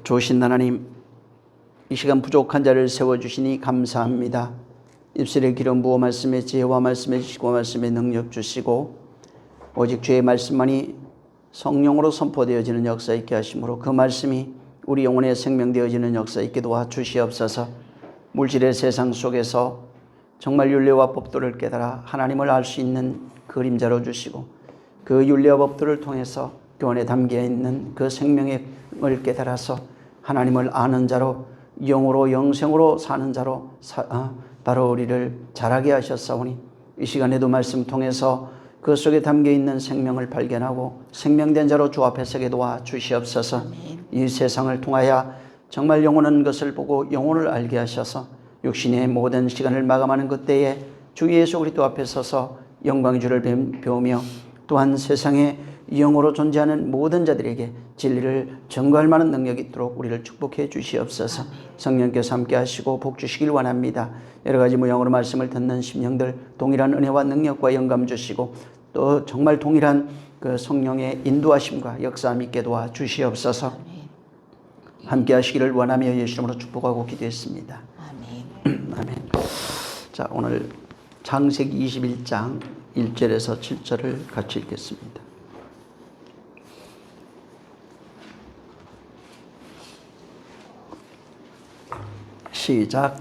좋으신 하나님, 이 시간 부족한 자를 세워주시니 감사합니다. 입술에 기름 부어 말씀의 지혜와 말씀의 지식과 말씀의 능력 주시고 오직 주의 말씀만이 성령으로 선포되어지는 역사 있게 하심으로 그 말씀이 우리 영혼의 생명되어지는 역사 있게 도와주시옵소서. 물질의 세상 속에서 정말 율례와 법도를 깨달아 하나님을 알 수 있는 그림자로 주시고 그 율례와 법도를 통해서 교훈에 담겨있는 그 생명을 깨달아서 하나님을 아는 자로 영으로 영생으로 사는 자로 바로 우리를 자라게 하셨사오니 이 시간에도 말씀 통해서 그 속에 담겨있는 생명을 발견하고 생명된 자로 주 앞에 서게 도와주시옵소서. 이 세상을 통하여 정말 영원한 것을 보고 영혼을 알게 하셔서 육신의 모든 시간을 마감하는 그때에 주 예수 그리스도 앞에 서서 영광의 주를 배우며 또한 세상에 영으로 존재하는 모든 자들에게 진리를 전거할 만한 능력이 있도록 우리를 축복해 주시옵소서. 성령께서 함께 하시고 복 주시길 원합니다. 여러 가지 모양으로 말씀을 듣는 심령들 동일한 은혜와 능력과 영감 주시고 또 정말 동일한 그 성령의 인도하심과 역사함 있게 도와 주시옵소서. 함께 하시기를 원하며 예수 이름으로 축복하고 기도했습니다. 아멘. 아멘. 자, 오늘 창세기 21장 1절에서 7절을 같이 읽겠습니다. 시작.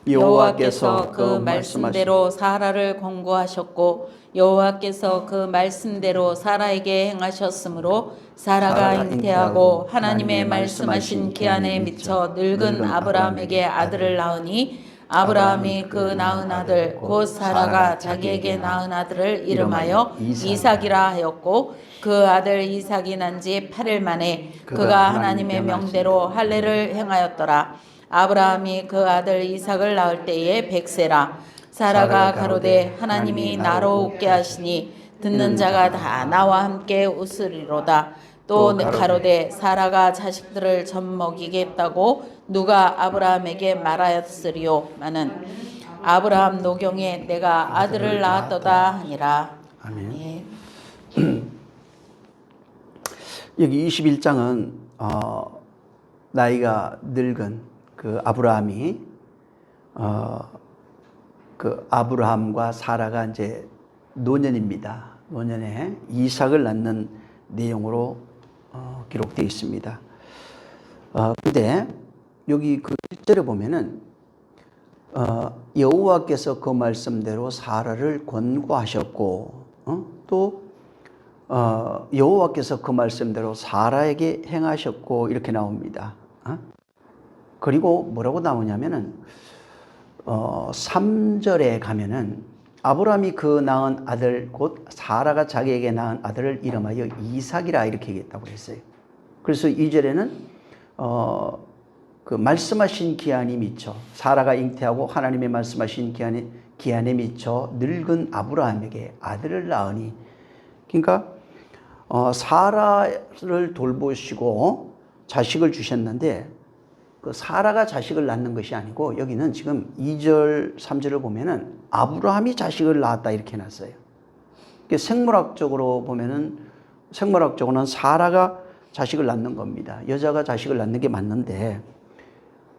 여호와께서 그 말씀대로 사라를 권고하셨고 여호와께서 그 말씀대로 사라에게 행하셨으므로 사라가 잉태하고 하나님의 말씀하신 기한에 미쳐 늙은 아브라함에게 아들을 낳으니 아브라함이 그 낳은 아들 곧 사라가 자기에게 낳은 아들을 이름하여 이삭이라 하였고 그 아들 이삭이 난 지 8일 만에 그가 하나님의 명대로 할례를 행하였더라. 아브라함이 그 아들 이삭을 낳을 때에 100세라. 사라가 가로되 하나님이 나로 웃게 하시니 듣는 자가 다 나와 함께 웃으리로다. 또 가로되 사라가 자식들을 젖먹이겠다고 누가 아브라함에게 말하였으리요. 마는 아브라함 노경에 내가 아들을 낳았도다 하니라. 아멘. 예. 여기 21장은 나이가 늙은 그 아브라함이 그 아브라함과 사라가 이제 노년입니다. 노년에 이삭을 낳는 내용으로 기록되어 있습니다. 근데 여기 그 1절에 보면은 여호와께서 그 말씀대로 사라를 권고하셨고 또 여호와께서 그 말씀대로 사라에게 행하셨고 이렇게 나옵니다. 그리고 뭐라고 나오냐면은 3절에 가면은 아브라함이 그 낳은 아들 곧 사라가 자기에게 낳은 아들을 이름하여 이삭이라 이렇게 얘기했다고 했어요. 그래서 2절에는 그 말씀하신 기한이 미쳐 사라가 잉태하고 하나님의 말씀하신 기한에 미쳐 늙은 아브라함에게 아들을 낳으니 그러니까 사라를 돌보시고 자식을 주셨는데 그 사라가 자식을 낳는 것이 아니고 여기는 지금 2절, 3절을 보면은 아브라함이 자식을 낳았다 이렇게 해놨어요. 생물학적으로 보면은 생물학적으로는 사라가 자식을 낳는 겁니다. 여자가 자식을 낳는 게 맞는데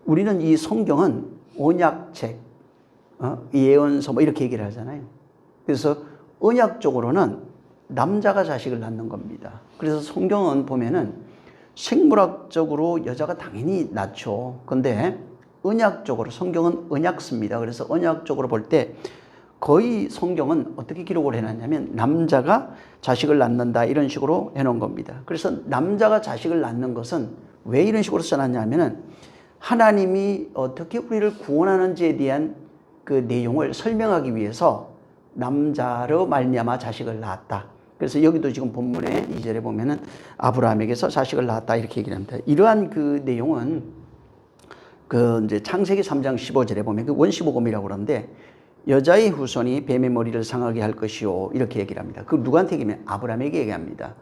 우리는 이 성경은 언약책, 예언서 뭐 이렇게 얘기를 하잖아요. 그래서 언약적으로는 남자가 자식을 낳는 겁니다. 그래서 성경은 보면은 생물학적으로 여자가 당연히 낳죠. 근데 언약적으로 성경은 언약습니다. 그래서 언약적으로 볼 때 거의 성경은 어떻게 기록을 해놨냐면 남자가 자식을 낳는다 이런 식으로 해놓은 겁니다. 그래서 남자가 자식을 낳는 것은 왜 이런 식으로 써놨냐면은 하나님이 어떻게 우리를 구원하는지에 대한 그 내용을 설명하기 위해서 남자로 말미암아 자식을 낳았다. 그래서 여기도 지금 본문에 2절에 보면은 아브라함에게서 자식을 낳았다 이렇게 얘기를 합니다. 이러한 그 내용은 그 이제 창세기 3장 15절에 보면 그 원시복음이라고 그러는데 여자의 후손이 뱀의 머리를 상하게 할 것이요 이렇게 얘기를 합니다. 그 누구한테 얘기하면 아브라함에게 얘기합니다.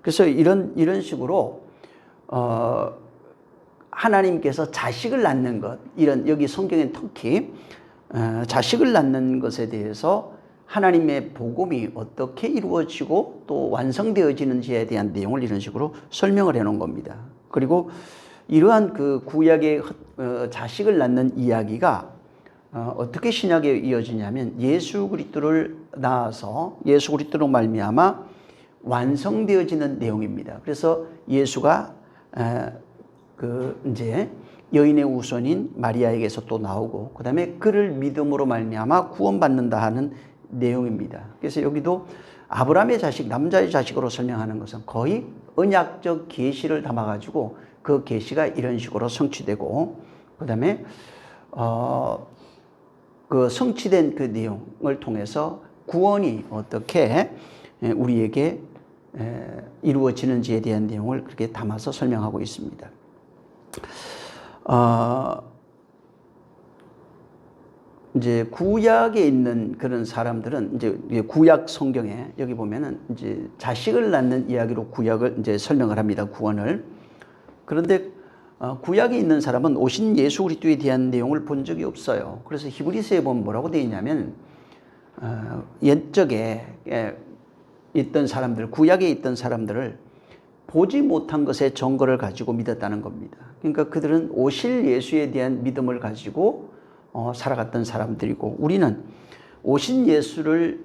그래서 이런 식으로 하나님께서 자식을 낳는 것 이런 여기 성경엔 특히 자식을 낳는 것에 대해서 하나님의 복음이 어떻게 이루어지고 또 완성되어지는지에 대한 내용을 이런 식으로 설명을 해놓은 겁니다. 그리고 이러한 그 구약의 자식을 낳는 이야기가 어떻게 신약에 이어지냐면 예수 그리스도를 낳아서 예수 그리스도로 말미암아 완성되어지는 내용입니다. 그래서 예수가 이제 여인의 후손인 마리아에게서 또 나오고 그다음에 그를 믿음으로 말미암아 구원받는다 하는 내용입니다. 그래서 여기도 아브라함의 자식, 남자의 자식으로 설명하는 것은 거의 언약적 계시를 담아가지고 그 계시가 이런 식으로 성취되고 그다음에 그 성취된 그 내용을 통해서 구원이 어떻게 우리에게 이루어지는지에 대한 내용을 그렇게 담아서 설명하고 있습니다. 이제 구약에 있는 그런 사람들은 이제 구약 성경에 여기 보면은 이제 자식을 낳는 이야기로 구약을 이제 설명을 합니다. 구원을. 그런데 구약에 있는 사람은 오신 예수 그리스도에 대한 내용을 본 적이 없어요. 그래서 히브리서에 보면 뭐라고 되어 있냐면 옛적에 있던 사람들, 구약에 있던 사람들을 보지 못한 것의 증거를 가지고 믿었다는 겁니다. 그러니까 그들은 오실 예수에 대한 믿음을 가지고 살아갔던 사람들이고 우리는 오신 예수를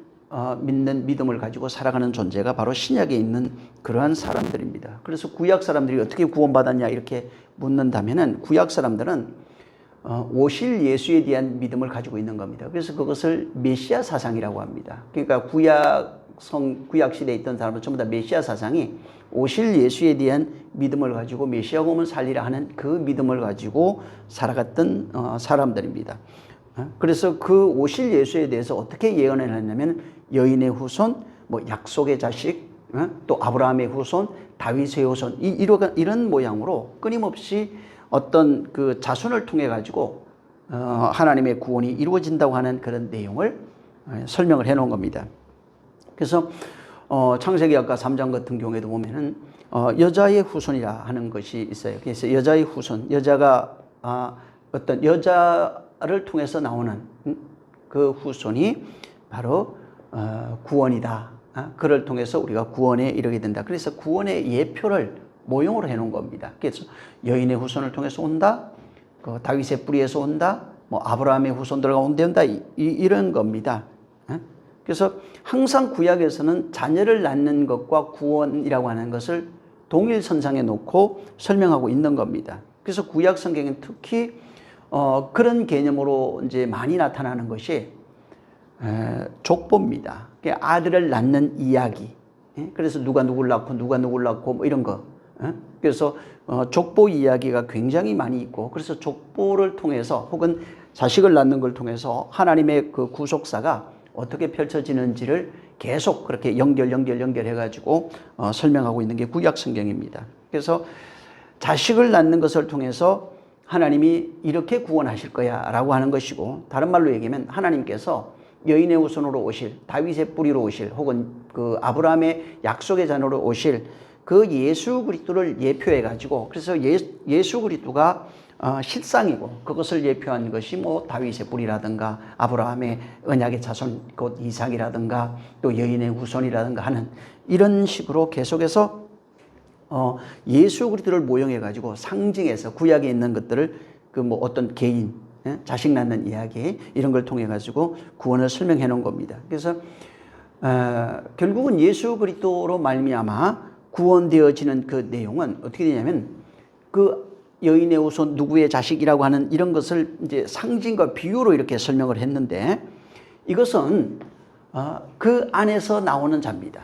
믿는 믿음을 가지고 살아가는 존재가 바로 신약에 있는 그러한 사람들입니다. 그래서 구약 사람들이 어떻게 구원받았냐 이렇게 묻는다면은 구약 사람들은 오실 예수에 대한 믿음을 가지고 있는 겁니다. 그래서 그것을 메시아 사상이라고 합니다. 그러니까 구약 시대에 있던 사람은 전부 다 메시아 사상이 오실 예수에 대한 믿음을 가지고 메시아가 오면 살리라 하는 그 믿음을 가지고 살아갔던 사람들입니다. 그래서 그 오실 예수에 대해서 어떻게 예언을 했냐면 여인의 후손, 뭐 약속의 자식, 또 아브라함의 후손, 다윗의 후손 이런 모양으로 끊임없이 어떤 그 자손을 통해 가지고 하나님의 구원이 이루어진다고 하는 그런 내용을 설명을 해 놓은 겁니다. 그래서 창세기 아까 3장 같은 경우에도 보면은 여자의 후손이라 하는 것이 있어요. 그래서 여자의 후손, 여자가 어떤 여자를 통해서 나오는 그 후손이 바로 구원이다. 그를 통해서 우리가 구원에 이르게 된다. 그래서 구원의 예표를 모형으로 해놓은 겁니다. 그래서 여인의 후손을 통해서 온다. 그 다윗의 뿌리에서 온다. 뭐 아브라함의 후손들과 온다. 이런 겁니다. 그래서 항상 구약에서는 자녀를 낳는 것과 구원이라고 하는 것을 동일선상에 놓고 설명하고 있는 겁니다. 그래서 구약 성경은 특히 그런 개념으로 이제 많이 나타나는 것이 족보입니다. 아들을 낳는 이야기. 그래서 누가 누구를 낳고 뭐 이런 거. 그래서 족보 이야기가 굉장히 많이 있고 그래서 족보를 통해서 혹은 자식을 낳는 걸 통해서 하나님의 그 구속사가 어떻게 펼쳐지는지를 계속 그렇게 연결해가지고 설명하고 있는 게 구약 성경입니다. 그래서 자식을 낳는 것을 통해서 하나님이 이렇게 구원하실 거야 라고 하는 것이고 다른 말로 얘기하면 하나님께서 여인의 후손으로 오실 다윗의 뿌리로 오실 혹은 그 아브라함의 약속의 자녀로 오실 그 예수 그리스도를 예표해 가지고 그래서 예수 그리스도가 실상이고 그것을 예표한 것이 뭐 다윗의 뿌리라든가 아브라함의 언약의 자손 곧 이삭이라든가 또 여인의 후손이라든가 하는 이런 식으로 계속해서 예수 그리스도를 모형해 가지고 상징해서 구약에 있는 것들을 그 뭐 어떤 개인 자식 낳는 이야기 이런 걸 통해 가지고 구원을 설명해 놓은 겁니다. 그래서 결국은 예수 그리스도로 말미암아 구원되어지는 그 내용은 어떻게 되냐면 그 여인의 후손 누구의 자식이라고 하는 이런 것을 이제 상징과 비유로 이렇게 설명을 했는데 이것은 그 안에서 나오는 자입니다.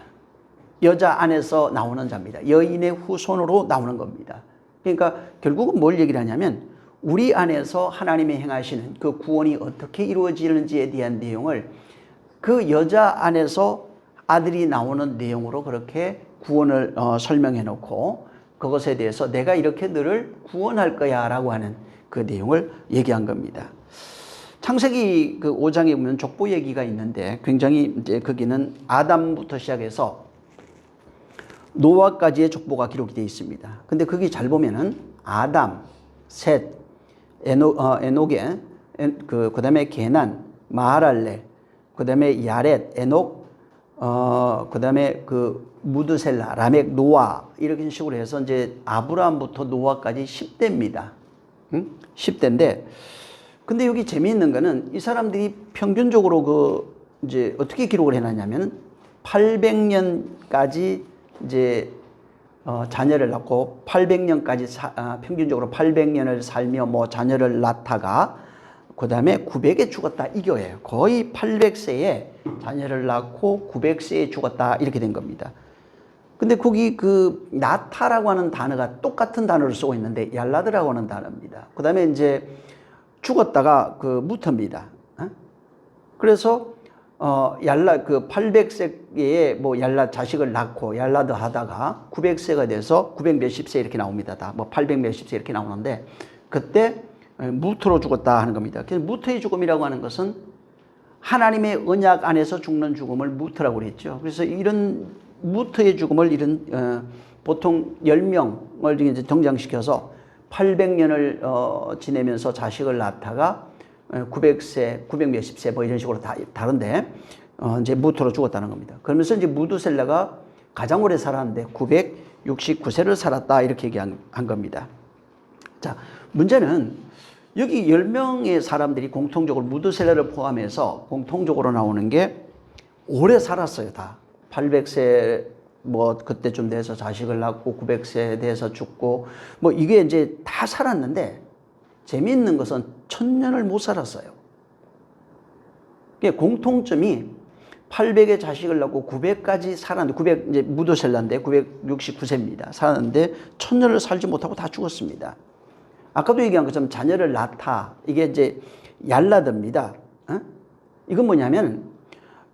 여자 안에서 나오는 자입니다. 여인의 후손으로 나오는 겁니다. 그러니까 결국은 뭘 얘기를 하냐면 우리 안에서 하나님이 행하시는 그 구원이 어떻게 이루어지는지에 대한 내용을 그 여자 안에서 아들이 나오는 내용으로 그렇게 구원을 설명해 놓고 그것에 대해서 내가 이렇게 너를 구원할 거야 라고 하는 그 내용을 얘기한 겁니다. 창세기 그 5장에 보면 족보 얘기가 있는데 굉장히 이제 거기는 아담부터 시작해서 노아까지의 족보가 기록이 되어 있습니다. 근데 거기 잘 보면은 아담, 셋, 에녹의 그 다음에 게난, 마하랄렐, 그 다음에 야렛, 에녹, 그다음에 그 무드셀라, 라멕, 노아 이렇게 식으로 해서 이제 아브라함부터 노아까지 10대입니다. 응? 10대인데 근데 여기 재미있는 거는 이 사람들이 평균적으로 그 이제 어떻게 기록을 해놨냐면 800년까지 이제 자녀를 낳고 800년까지 평균적으로 800년을 살며 뭐 자녀를 낳다가 그 다음에 900에 죽었다 이거예요. 거의 800세에 자녀를 낳고 900세에 죽었다 이렇게 된 겁니다. 근데 거기 그 나타라고 하는 단어가 똑같은 단어를 쓰고 있는데 얄라드라고 하는 단어입니다. 그 다음에 이제 죽었다가 그 무터입니다. 그래서 얄라 그 800세에 뭐 얄라 자식을 낳고 얄라드 하다가 900세가 돼서 900 몇십 세 이렇게 나옵니다. 다 뭐 800 몇십 세 이렇게 나오는데 그때 무트로 죽었다 하는 겁니다. 그래서 무트의 죽음이라고 하는 것은 하나님의 언약 안에서 죽는 죽음을 무트라고 그랬죠. 그래서 이런 무트의 죽음을 이런 보통 10명을 이제 정장시켜서 800년을 지내면서 자식을 낳다가 900세, 900 몇십 세 뭐 이런 식으로 다 다른데 이제 무트로 죽었다는 겁니다. 그러면서 이제 무드셀라가 가장 오래 살았는데 969세를 살았다 이렇게 얘기한 겁니다. 자, 문제는 여기 10명의 사람들이 공통적으로 무드셀라를 포함해서 공통적으로 나오는 게 오래 살았어요, 다. 800세 뭐 그때쯤 돼서 자식을 낳고 900세 돼서 죽고 뭐 이게 이제 다 살았는데 재미있는 것은 1000년을 못 살았어요. 공통점이 800의 자식을 낳고 900까지 살았는데 900 이제 무드셀라인데 969세입니다. 살았는데 1000년을 살지 못하고 다 죽었습니다. 아까도 얘기한 것처럼 자녀를 낳다 이게 이제 얄라드입니다. 이건 뭐냐면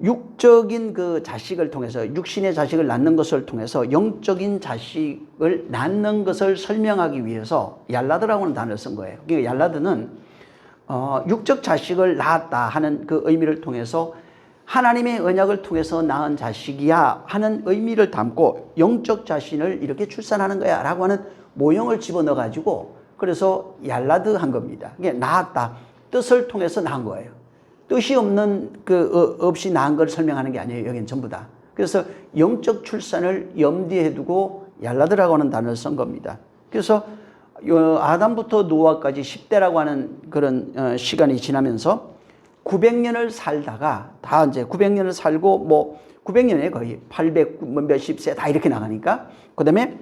육적인 그 자식을 통해서 육신의 자식을 낳는 것을 통해서 영적인 자식을 낳는 것을 설명하기 위해서 얄라드라고 하는 단어를 쓴 거예요. 그러니까 얄라드는 육적 자식을 낳았다 하는 그 의미를 통해서 하나님의 언약을 통해서 낳은 자식이야 하는 의미를 담고 영적 자신을 이렇게 출산하는 거야 라고 하는 모형을 집어넣어 가지고 그래서 얄라드 한 겁니다. 그게 낳았다. 뜻을 통해서 낳은 거예요. 뜻이 없는 없이 낳은 걸 설명하는 게 아니에요. 여기는 전부 다. 그래서 영적 출산을 염두에 두고 얄라드라고 하는 단어를 쓴 겁니다. 그래서 아담부터 노아까지 10대라고 하는 그런 시간이 지나면서 900년을 살다가 다 이제 900년을 살고 뭐 900년에 거의 800 몇십 세 다 이렇게 나가니까 그다음에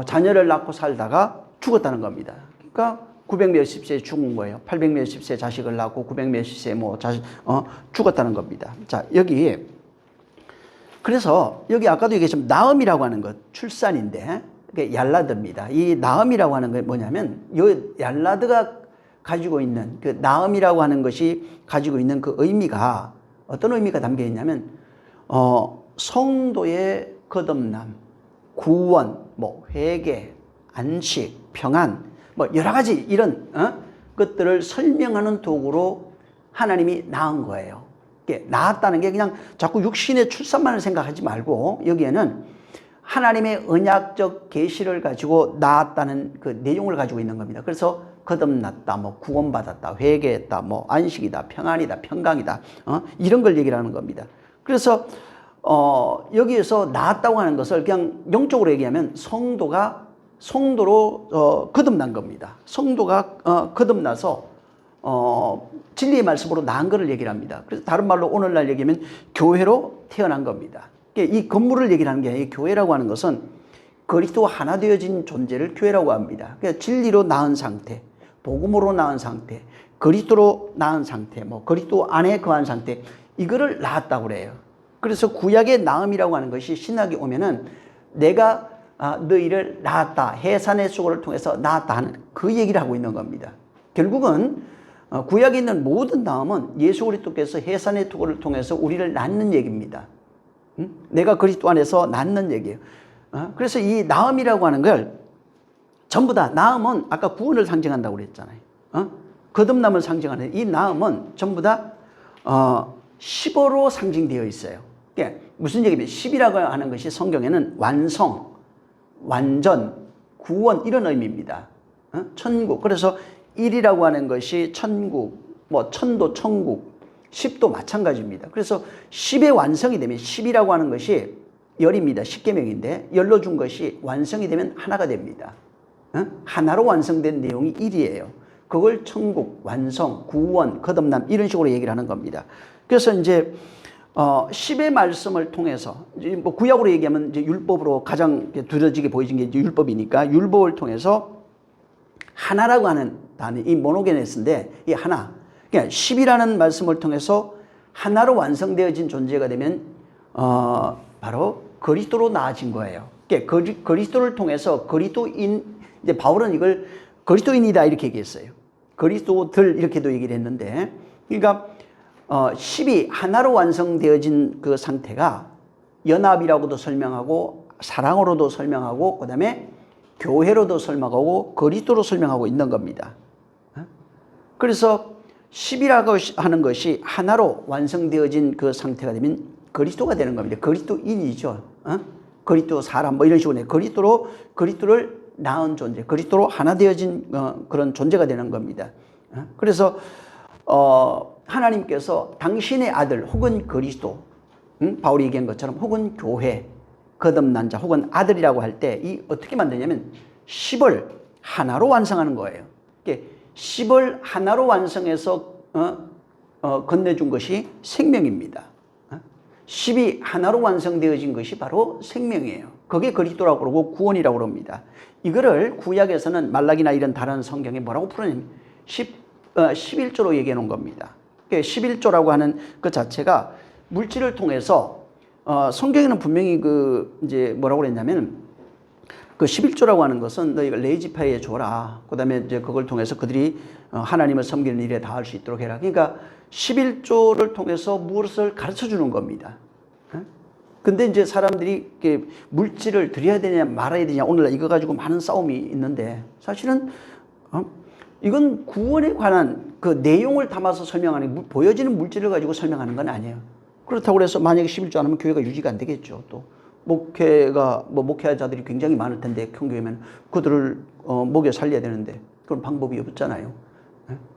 자녀를 낳고 살다가 죽었다는 겁니다. 그러니까 900 몇십 세에 죽은 거예요. 800 몇십 세 자식을 낳고 900 몇십 세 뭐 자식 죽었다는 겁니다. 자, 여기 그래서 여기 아까도 얘기했지만 나음이라고 하는 것 출산인데 그게 얄라드입니다. 이 나음이라고 하는 게 뭐냐면 이 얄라드가 가지고 있는 그 나음이라고 하는 것이 가지고 있는 그 의미가 어떤 의미가 담겨 있냐면 성도의 거듭남, 구원, 뭐 회개, 안식, 평안, 뭐 여러 가지 이런 것들을 설명하는 도구로 하나님이 낳은 거예요. 낳았다는 게 그냥 자꾸 육신의 출산만을 생각하지 말고 여기에는 하나님의 언약적 계시를 가지고 낳았다는 그 내용을 가지고 있는 겁니다. 그래서 거듭났다, 뭐 구원받았다, 회개했다, 뭐 안식이다, 평안이다, 평강이다, 이런 걸 얘기를 하는 겁니다. 그래서 여기에서 낳았다고 하는 것을 그냥 영적으로 얘기하면 성도로 거듭난 겁니다. 성도가 거듭나서 진리의 말씀으로 낳은 것을 얘기를 합니다. 그래서 다른 말로 오늘날 얘기하면 교회로 태어난 겁니다. 이 건물을 얘기를 하는 게 아니라 이 교회라고 하는 것은 그리스도와 하나 되어진 존재를 교회라고 합니다. 그러니까 진리로 낳은 상태, 복음으로 낳은 상태, 그리스도로 낳은 상태, 뭐 그리스도 안에 거한 상태, 이거를 낳았다고 그래요. 그래서 구약의 낳음이라고 하는 것이 신약에 오면은 내가 너희를 낳았다, 해산의 수고를 통해서 낳았다 하는 그 얘기를 하고 있는 겁니다. 결국은 구약에 있는 모든 낳음은 예수 그리스도께서 해산의 수고를 통해서 우리를 낳는 얘기입니다. 내가 그리스도 안에서 낳는 얘기예요. 그래서 이 낳음이라고 하는 걸 전부 다 낳음은 아까 구원을 상징한다고 그랬잖아요. 거듭남을 상징하는 이 낳음은 전부 다 10어로 상징되어 있어요. 그러니까 무슨 얘기냐면 10이라고 하는 것이 성경에는 완성, 완전, 구원 이런 의미입니다. 천국. 그래서 1이라고 하는 것이 천국, 뭐 천도 천국, 10도 마찬가지입니다. 그래서 10의 완성이 되면 10이라고 하는 것이 열입니다. 10계명인데 열로 준 것이 완성이 되면 하나가 됩니다. 하나로 완성된 내용이 1이에요. 그걸 천국, 완성, 구원, 거듭남 이런 식으로 얘기를 하는 겁니다. 그래서 이제 10의 말씀을 통해서 뭐 구약으로 얘기하면 이제 율법으로 가장 두려지게 보여진 게 이제 율법이니까 율법을 통해서 하나라고 하는 단어, 이 모노게네스인데 이 하나, 그러니까 10이라는 말씀을 통해서 하나로 완성되어진 존재가 되면 바로 그리스도로 나아진 거예요. 그러니까 그리스도를 통해서 그리스도인, 이제 바울은 이걸 그리스도인이다 이렇게 얘기했어요. 그리스도들 이렇게도 얘기를 했는데, 그러니까 10이 하나로 완성되어진 그 상태가 연합이라고도 설명하고 사랑으로도 설명하고 그다음에 교회로도 설명하고 그리스도로 설명하고 있는 겁니다. 그래서 10이라고 하는 것이 하나로 완성되어진 그 상태가 되면 그리스도가 되는 겁니다. 그리스도인이죠. 그리스도 사람 뭐 이런 식으로 그리스도를 낳은 존재, 그리스도로 하나 되어진 그런 존재가 되는 겁니다. 그래서 하나님께서 당신의 아들 혹은 그리스도, 바울이 얘기한 것처럼 혹은 교회, 거듭난 자 혹은 아들이라고 할 때 이 어떻게 만드냐면 10을 하나로 완성하는 거예요. 10을 하나로 완성해서 건네준 것이 생명입니다. 10이 하나로 완성되어진 것이 바로 생명이에요. 그게 그리스도라고 그러고 구원이라고 그럽니다. 이거를 구약에서는 말라기나 이런 다른 성경에 뭐라고 풀어내면 11조로 얘기해 놓은 겁니다. 11조라고 하는 그 자체가 물질을 통해서 성경에는 분명히 이제 뭐라고 그랬냐면 그 11조라고 하는 것은 너희가 레이지파이에 줘라. 그 다음에 이제 그걸 통해서 그들이 하나님을 섬기는 일에 다할 수 있도록 해라. 그러니까 11조를 통해서 무엇을 가르쳐 주는 겁니다. 근데 이제 사람들이 물질을 드려야 되냐 말아야 되냐 오늘날 이거 가지고 많은 싸움이 있는데 사실은 이건 구원에 관한 그 내용을 담아서 설명하는, 보여지는 물질을 가지고 설명하는 건 아니에요. 그렇다고 해서 만약에 11조 안 하면 교회가 유지가 안 되겠죠. 또 목회자들이 굉장히 많을 텐데 큰 교회면 그들을 먹여 살려야 되는데 그런 방법이 없잖아요.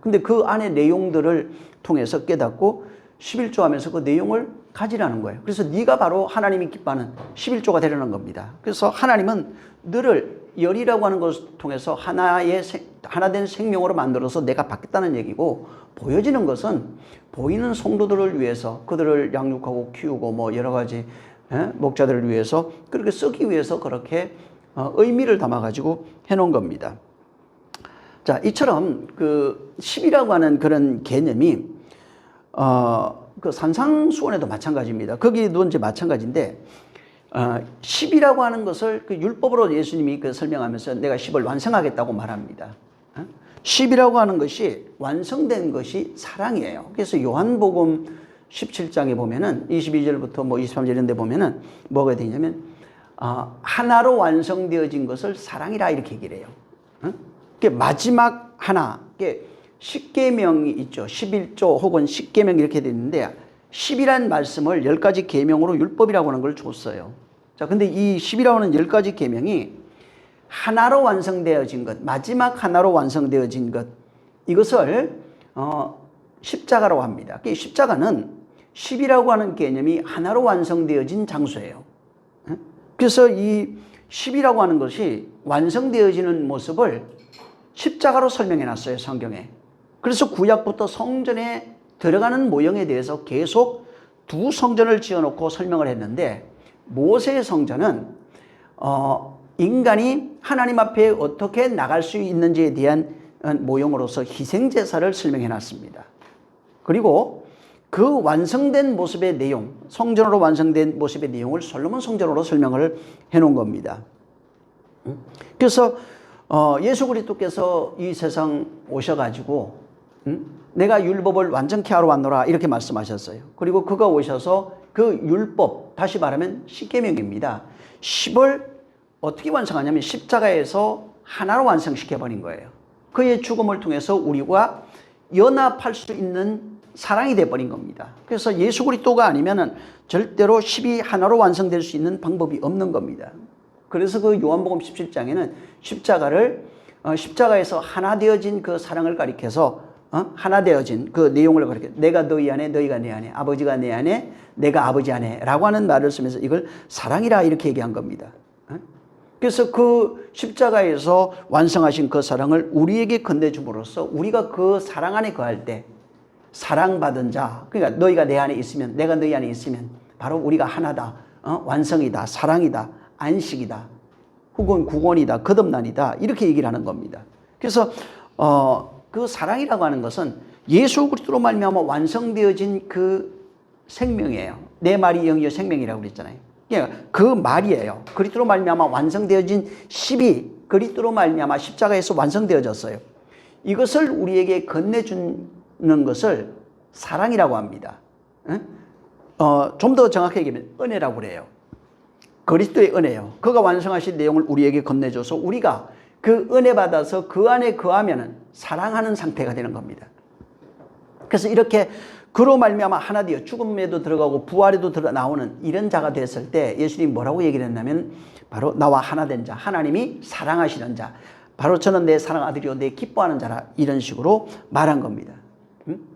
근데 그 안에 내용들을 통해서 깨닫고 11조 하면서 그 내용을 가지라는 거예요. 그래서 네가 바로 하나님이 기뻐하는 11조가 되려는 겁니다. 그래서 하나님은 너를 열이라고 하는 것을 통해서 하나된 생명으로 만들어서 내가 받겠다는 얘기고, 보여지는 것은 보이는 성도들을 위해서 그들을 양육하고 키우고 뭐 여러 가지 목자들을 위해서 그렇게 쓰기 위해서 그렇게 의미를 담아가지고 해놓은 겁니다. 자, 이처럼 그 10이라고 하는 그런 개념이 그 산상수훈에도 마찬가지입니다. 거기도 이제 마찬가지인데 10이라고 하는 것을 그 율법으로 예수님이 설명하면서 내가 10을 완성하겠다고 말합니다. 10이라고 하는 것이 완성된 것이 사랑이에요. 그래서 요한복음 17장에 보면은 22절부터 뭐 23절 이런 데 보면은 뭐가 되냐면 하나로 완성되어진 것을 사랑이라 이렇게 얘기를 해요. 마지막 하나, 10계명이 있죠. 11조 혹은 10계명 이렇게 되어 있는데 10이라는 말씀을 10가지 계명으로 율법이라고 하는 걸 줬어요. 자, 근데 이 10이라고 하는 10가지 계명이 하나로 완성되어진 것, 마지막 하나로 완성되어진 것, 이것을 십자가라고 합니다. 십자가는 10이라고 하는 개념이 하나로 완성되어진 장소예요. 그래서 이 10이라고 하는 것이 완성되어지는 모습을 십자가로 설명해 놨어요, 성경에. 그래서 구약부터 성전에 들어가는 모형에 대해서 계속 두 성전을 지어놓고 설명을 했는데, 모세의 성전은 인간이 하나님 앞에 어떻게 나갈 수 있는지에 대한 모형으로서 희생제사를 설명해 놨습니다. 그리고 그 완성된 모습의 내용, 성전으로 완성된 모습의 내용을 솔로몬 성전으로 설명을 해 놓은 겁니다. 그래서 예수 그리스도께서 이 세상 오셔가지고 내가 율법을 완전케 하러 왔노라 이렇게 말씀하셨어요. 그리고 그가 오셔서 그 율법, 다시 말하면 10계명입니다. 10을 어떻게 완성하냐면 십자가에서 하나로 완성시켜버린 거예요. 그의 죽음을 통해서 우리가 연합할 수 있는 사랑이 돼버린 겁니다. 그래서 예수 그리스도가 아니면은 절대로 10이 하나로 완성될 수 있는 방법이 없는 겁니다. 그래서 그 요한복음 17장에는 십자가에서 하나 되어진 그 사랑을 가리켜서 하나 되어진 그 내용을 그렇게 내가 너희 안에 너희가 내 안에 아버지가 내 안에 내가 아버지 안에 라고 하는 말을 쓰면서 이걸 사랑이라 이렇게 얘기한 겁니다. 그래서 그 십자가에서 완성하신 그 사랑을 우리에게 건네줌으로써 우리가 그 사랑 안에 거할 때 사랑받은 자, 그러니까 너희가 내 안에 있으면 내가 너희 안에 있으면 바로 우리가 하나다, 완성이다, 사랑이다, 안식이다, 혹은 구원이다, 거듭난이다 이렇게 얘기를 하는 겁니다. 그래서 그 사랑이라고 하는 것은 예수 그리스도로 말미암아 완성되어진 그 생명이에요. 내 말이 영이요 생명이라고 그랬잖아요. 그러니까 그 말이에요. 그리스도로 말미암아 완성되어진 십이 그리스도로 말미암아 십자가에서 완성되어졌어요. 이것을 우리에게 건네주는 것을 사랑이라고 합니다. 좀 더 정확하게 얘기하면 은혜라고 그래요. 그리스도의 은혜요. 그가 완성하신 내용을 우리에게 건네줘서 우리가 그 은혜 받아서 그 안에 거하면은 사랑하는 상태가 되는 겁니다. 그래서 이렇게 그로 말미암아 하나 되어 죽음에도 들어가고 부활에도 나오는 이런 자가 됐을 때 예수님이 뭐라고 얘기를 했냐면 바로 나와 하나 된 자, 하나님이 사랑하시는 자, 바로 저는 내 사랑 아들이요 내 기뻐하는 자라 이런 식으로 말한 겁니다.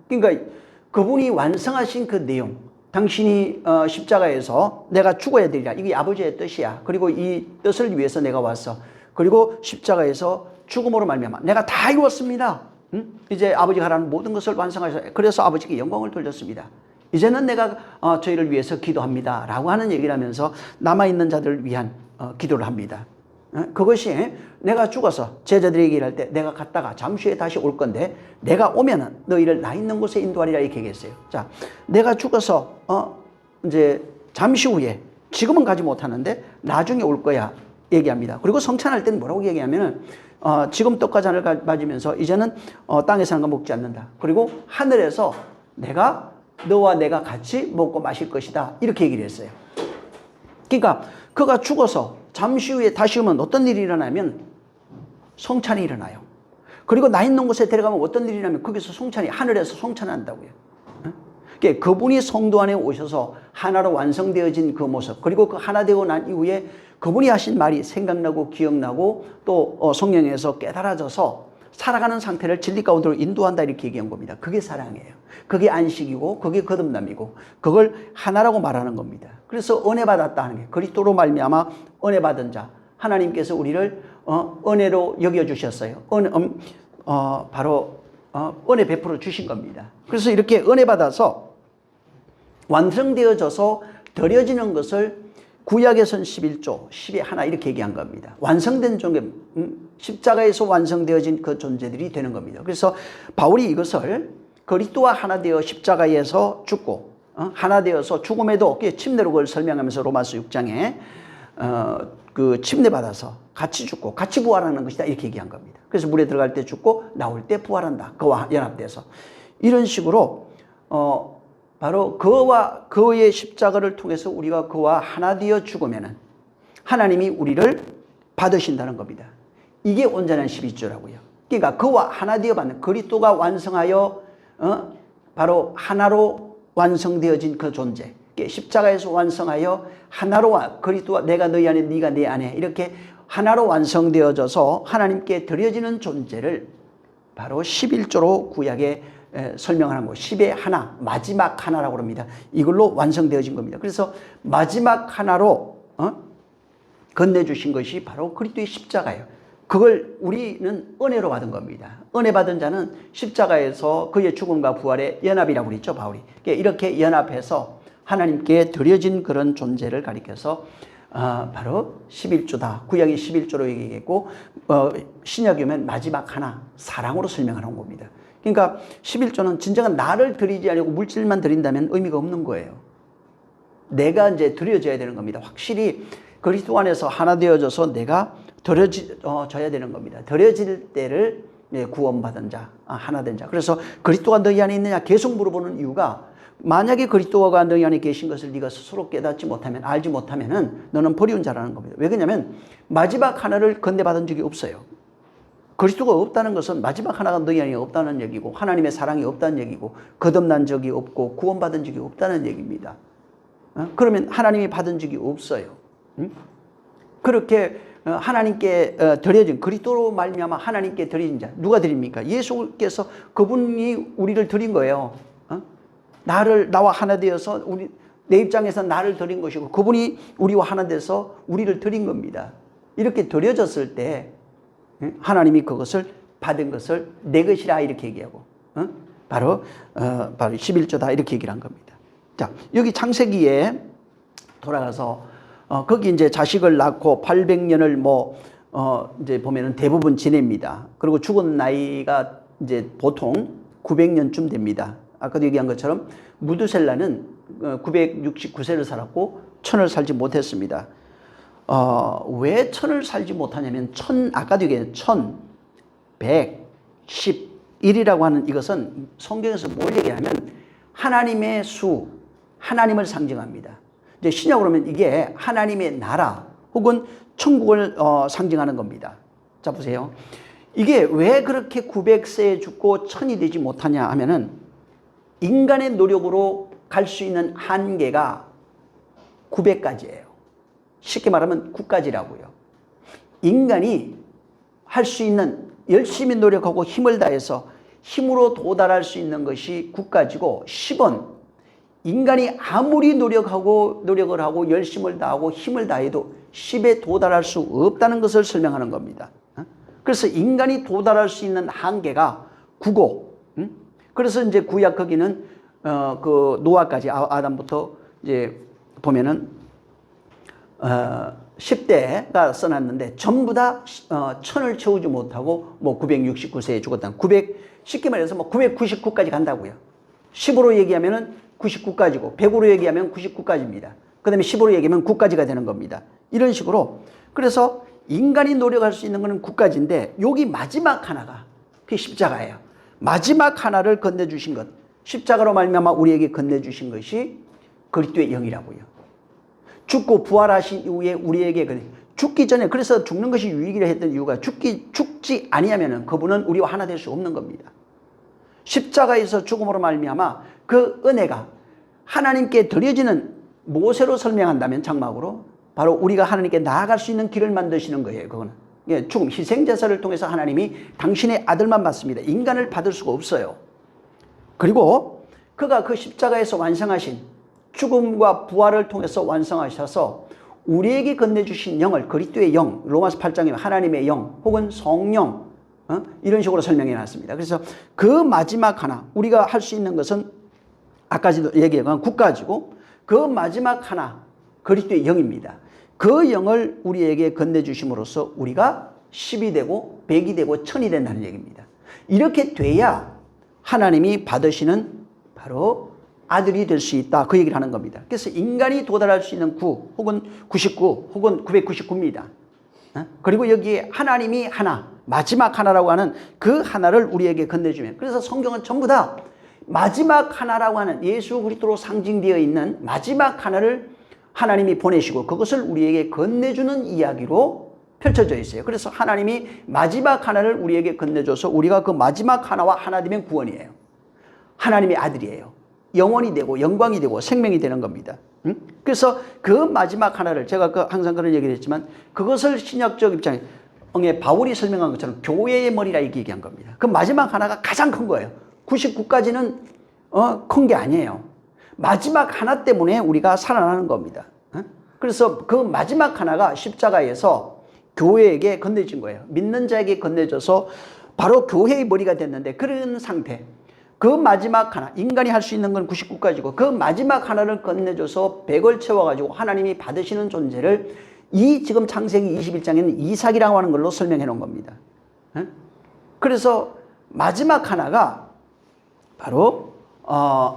그러니까 그분이 완성하신 그 내용, 당신이 십자가에서 내가 죽어야 되리라, 이게 아버지의 뜻이야. 그리고 이 뜻을 위해서 내가 왔어. 그리고 십자가에서 죽음으로 말미암아 내가 다 이루었습니다. 이제 아버지가 하라는 모든 것을 완성하셔서 그래서 아버지께 영광을 돌렸습니다. 이제는 내가 저희를 위해서 기도합니다 라고 하는 얘기를 하면서 남아있는 자들을 위한 기도를 합니다. 그것이 내가 죽어서 제자들에게 얘기를 할 때 내가 갔다가 잠시 후에 다시 올 건데 내가 오면은 너희를 나 있는 곳에 인도하리라 이렇게 얘기했어요. 자, 내가 죽어서 이제 잠시 후에 지금은 가지 못하는데 나중에 올 거야 얘기합니다. 그리고 성찬할 때는 뭐라고 얘기하면은 지금 떡과 잔을 맞으면서 이제는 땅에서 하는 거 먹지 않는다. 그리고 하늘에서 내가 너와 내가 같이 먹고 마실 것이다. 이렇게 얘기를 했어요. 그러니까 그가 죽어서 잠시 후에 다시 오면 어떤 일이 일어나면 성찬이 일어나요. 그리고 나 있는 곳에 데려가면 어떤 일이 일어나면 거기서 성찬이 하늘에서 성찬한다고요. 그러니까 그분이 성도 안에 오셔서 하나로 완성되어진 그 모습, 그리고 그 하나 되고 난 이후에 그분이 하신 말이 생각나고 기억나고 또 성령에서 깨달아져서 살아가는 상태를 진리 가운데로 인도한다 이렇게 얘기한 겁니다. 그게 사랑이에요. 그게 안식이고 그게 거듭남이고 그걸 하나라고 말하는 겁니다. 그래서 은혜 받았다 하는 게 그리스도로 말미암아 은혜 받은 자, 하나님께서 우리를 은혜로 여겨주셨어요. 바로 은혜 베풀어 주신 겁니다. 그래서 이렇게 은혜 받아서 완성되어져서 드려지는 것을 구약에선 11조, 10의 하나 이렇게 얘기한 겁니다. 완성된 존재, 십자가에서 완성되어진 그 존재들이 되는 겁니다. 그래서 바울이 이것을 그리스도와 하나 되어 십자가에서 죽고 하나 되어서 죽음에도 침례로 그걸 설명하면서 로마서 6장에 그 침례 받아서 같이 죽고 같이 부활하는 것이다 이렇게 얘기한 겁니다. 그래서 물에 들어갈 때 죽고 나올 때 부활한다. 그와 연합돼서 이런 식으로 바로 그와 그의 십자가를 통해서 우리가 그와 하나 되어 죽으면은 하나님이 우리를 받으신다는 겁니다. 이게 온전한 12조라고요. 그러니까 그와 하나 되어 받는 그리스도가 완성하여 바로 하나로 완성되어진 그 존재, 십자가에서 완성하여 하나로 그리스도와 내가 너희 안에 네가 내 안에 이렇게 하나로 완성되어져서 하나님께 드려지는 존재를 바로 11조로 구약에 설명하는 거 10의 하나, 마지막 하나라고 합니다. 이걸로 완성되어진 겁니다. 그래서 마지막 하나로 건네주신 것이 바로 그리스도의 십자가예요. 그걸 우리는 은혜로 받은 겁니다. 은혜 받은 자는 십자가에서 그의 죽음과 부활의 연합이라고 그랬죠, 바울이. 이렇게 연합해서 하나님께 드려진 그런 존재를 가리켜서 바로 11조다. 구약이 11조로 얘기했고 신약이 오면 마지막 하나, 사랑으로 설명하는 겁니다. 그러니까 11조는 진정한 나를 드리지 않고 물질만 드린다면 의미가 없는 거예요. 내가 이제 드려져야 되는 겁니다. 확실히 그리스도 안에서 하나 되어져서 내가 드려져야 되는 겁니다. 드려질 때를 구원받은 자, 하나 된 자. 그래서 그리스도가 너희 안에 있느냐 계속 물어보는 이유가 만약에 그리스도가 너희 안에 계신 것을 네가 스스로 깨닫지 못하면 알지 못하면은 너는 버리운 자라는 겁니다. 왜 그러냐면 마지막 하나를 건네받은 적이 없어요. 그리스도가 없다는 것은 마지막 하나가 너희 안에 없다는 얘기고 하나님의 사랑이 없다는 얘기고 거듭난 적이 없고 구원받은 적이 없다는 얘기입니다. 그러면 하나님이 받은 적이 없어요. 그렇게 하나님께 드려진 그리스도로 말미암아 하나님께 드려진 자 누가 드립니까? 예수께서 그분이 우리를 드린 거예요. 나와 하나 되어서 내 입장에서 나를 드린 것이고 그분이 우리와 하나 돼서 우리를 드린 겁니다. 이렇게 드려졌을 때 하나님이 그것을 받은 것을 내 것이라 이렇게 얘기하고 바로 11조다 이렇게 얘기를 한 겁니다. 자, 여기 창세기에 돌아가서 거기 이제 자식을 낳고 800년을 이제 보면은 대부분 지냅니다. 그리고 죽은 나이가 이제 보통 900년쯤 됩니다. 아까도 얘기한 것처럼 무두셀라는 969세를 살았고 1000을 살지 못했습니다. 왜 1000을 살지 못하냐면 아까도 얘기한 1111이라고 하는 이것은 성경에서 뭘 얘기하면 하나님의 수, 하나님을 상징합니다. 이제 신약으로 하면 이게 하나님의 나라 혹은 천국을 상징하는 겁니다. 자, 보세요. 이게 왜 그렇게 900세에 죽고 1000이 되지 못하냐 하면은 인간의 노력으로 갈 수 있는 한계가 900까지예요. 쉽게 말하면 9까지라고요. 인간이 할 수 있는 열심히 노력하고 힘을 다해서 힘으로 도달할 수 있는 것이 9까지고 10은 인간이 아무리 노력을 하고 열심을 다하고 힘을 다해도 10에 도달할 수 없다는 것을 설명하는 겁니다. 그래서 인간이 도달할 수 있는 한계가 9고 그래서 이제 구약 거기는 그 노아까지 아담부터 이제 보면은 10대가 써놨는데 전부 다 1000을 채우지 못하고 969세에 죽었다. 쉽게 말해서 999까지 간다고요. 10으로 얘기하면은 99까지고 100으로 얘기하면 99까지입니다. 그 다음에 10으로 얘기하면 9까지가 되는 겁니다. 이런 식으로 그래서 인간이 노력할 수 있는 것은 9까지인데 여기 마지막 하나가 그게 십자가예요. 마지막 하나를 건네주신 것 십자가로 말미암아 우리에게 건네주신 것이 그리스도의 영이라고요. 죽고 부활하신 이후에 우리에게 죽기 전에 그래서 죽는 것이 유익이라 했던 이유가 죽지 아니하면은 그분은 우리와 하나 될 수 없는 겁니다. 십자가에서 죽음으로 말미암아 그 은혜가 하나님께 드려지는 모세로 설명한다면 장막으로 바로 우리가 하나님께 나아갈 수 있는 길을 만드시는 거예요. 그거는 죽음 희생제사를 통해서 하나님이 당신의 아들만 받습니다. 인간을 받을 수가 없어요. 그리고 그가 그 십자가에서 완성하신 죽음과 부활을 통해서 완성하셔서 우리에게 건네주신 영을 그리스도의 영, 로마서 8장에 하나님의 영 혹은 성령 이런 식으로 설명해 놨습니다. 그래서 그 마지막 하나 우리가 할 수 있는 것은 아까도 얘기한 9가지고 그 마지막 하나 그리스도의 영입니다. 그 영을 우리에게 건네주심으로써 우리가 10이 되고 100이 되고 1000이 된다는 얘기입니다. 이렇게 돼야 하나님이 받으시는 바로 아들이 될 수 있다. 그 얘기를 하는 겁니다. 그래서 인간이 도달할 수 있는 9 혹은 99 혹은 999입니다. 그리고 여기에 하나님이 하나 마지막 하나라고 하는 그 하나를 우리에게 건네주면 그래서 성경은 전부 다 마지막 하나라고 하는 예수 그리스도로 상징되어 있는 마지막 하나를 하나님이 보내시고 그것을 우리에게 건네주는 이야기로 펼쳐져 있어요. 그래서 하나님이 마지막 하나를 우리에게 건네줘서 우리가 그 마지막 하나와 하나 되면 구원이에요. 하나님의 아들이에요. 영원이 되고 영광이 되고 생명이 되는 겁니다. 그래서 그 마지막 하나를 제가 항상 그런 얘기를 했지만 그것을 신약적 입장에 바울이 설명한 것처럼 교회의 머리라 이렇게 얘기한 겁니다. 그 마지막 하나가 가장 큰 거예요. 99까지는 큰 게 아니에요. 마지막 하나 때문에 우리가 살아나는 겁니다. 그래서 그 마지막 하나가 십자가에서 교회에게 건네진 거예요. 믿는 자에게 건네져서 바로 교회의 머리가 됐는데 그런 상태. 그 마지막 하나, 인간이 할 수 있는 건 99까지고 그 마지막 하나를 건네줘서 100을 채워가지고 하나님이 받으시는 존재를 이 지금 창세기 21장에는 이삭이라고 하는 걸로 설명해 놓은 겁니다. 그래서 마지막 하나가 바로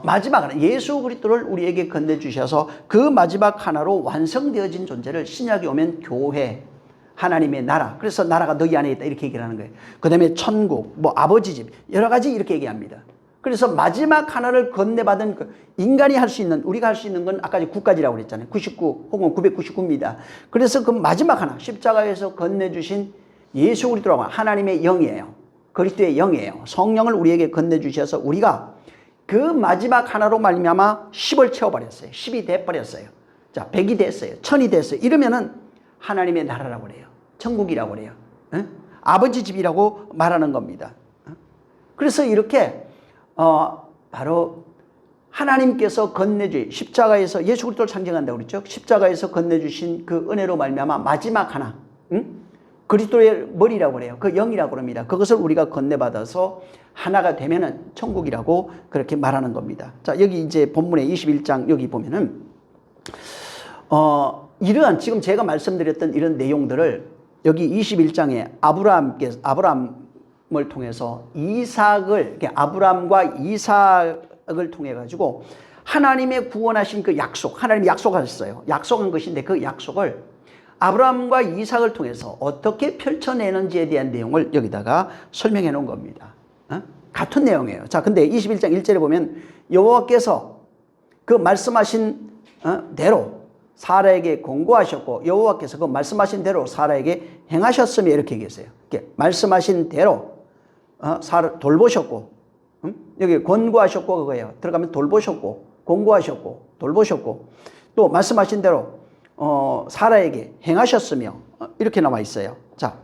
마지막 하나, 예수 그리스도를 우리에게 건네주셔서 그 마지막 하나로 완성되어진 존재를 신약에 오면 교회, 하나님의 나라. 그래서 나라가 너희 안에 있다 이렇게 얘기를 하는 거예요. 그 다음에 천국, 아버지 집 여러 가지 이렇게 얘기합니다. 그래서 마지막 하나를 건네받은 인간이 할 수 있는 우리가 할 수 있는 건 아까 9까지라고 그랬잖아요. 99 혹은 999입니다. 그래서 그 마지막 하나 십자가에서 건네주신 예수 그리스도라고 하나님의 영이에요. 그리스도의 영이에요. 성령을 우리에게 건네주셔서 우리가 그 마지막 하나로 말미암아 10을 채워버렸어요. 10이 돼버렸어요. 자, 100이 됐어요. 1000이 됐어요. 이러면은 하나님의 나라라고 그래요. 천국이라고 그래요. 아버지 집이라고 말하는 겁니다. 그래서 이렇게 바로 하나님께서 건네주신 십자가에서 예수 그리스도를 상징한다고 그랬죠. 십자가에서 건네주신 그 은혜로 말미암아 마지막 하나, 그리스도의 머리라고 그래요. 그 영이라고 합니다. 그것을 우리가 건네받아서 하나가 되면은 천국이라고 그렇게 말하는 겁니다. 자, 여기 이제 본문의 21장 여기 보면은 이러한 지금 제가 말씀드렸던 이런 내용들을 여기 21장에 아브라함을 통해서 이삭을, 아브라함과 이삭을 통해 가지고 하나님의 구원하신 그 약속, 하나님이 약속하셨어요. 약속한 것인데 그 약속을 아브라함과 이삭을 통해서 어떻게 펼쳐내는지에 대한 내용을 여기다가 설명해 놓은 겁니다. 같은 내용이에요. 자, 근데 21장 1절에 보면 여호와께서 그 말씀하신 대로 사라에게 권고하셨고 여호와께서 그 말씀하신 대로 사라에게 행하셨으며 이렇게 얘기했어요. 이렇게 말씀하신 대로 돌보셨고, 여기 권고하셨고 그거예요. 들어가면 돌보셨고 권고하셨고 돌보셨고 또 말씀하신 대로 사라에게 행하셨으며 이렇게 나와 있어요. 자,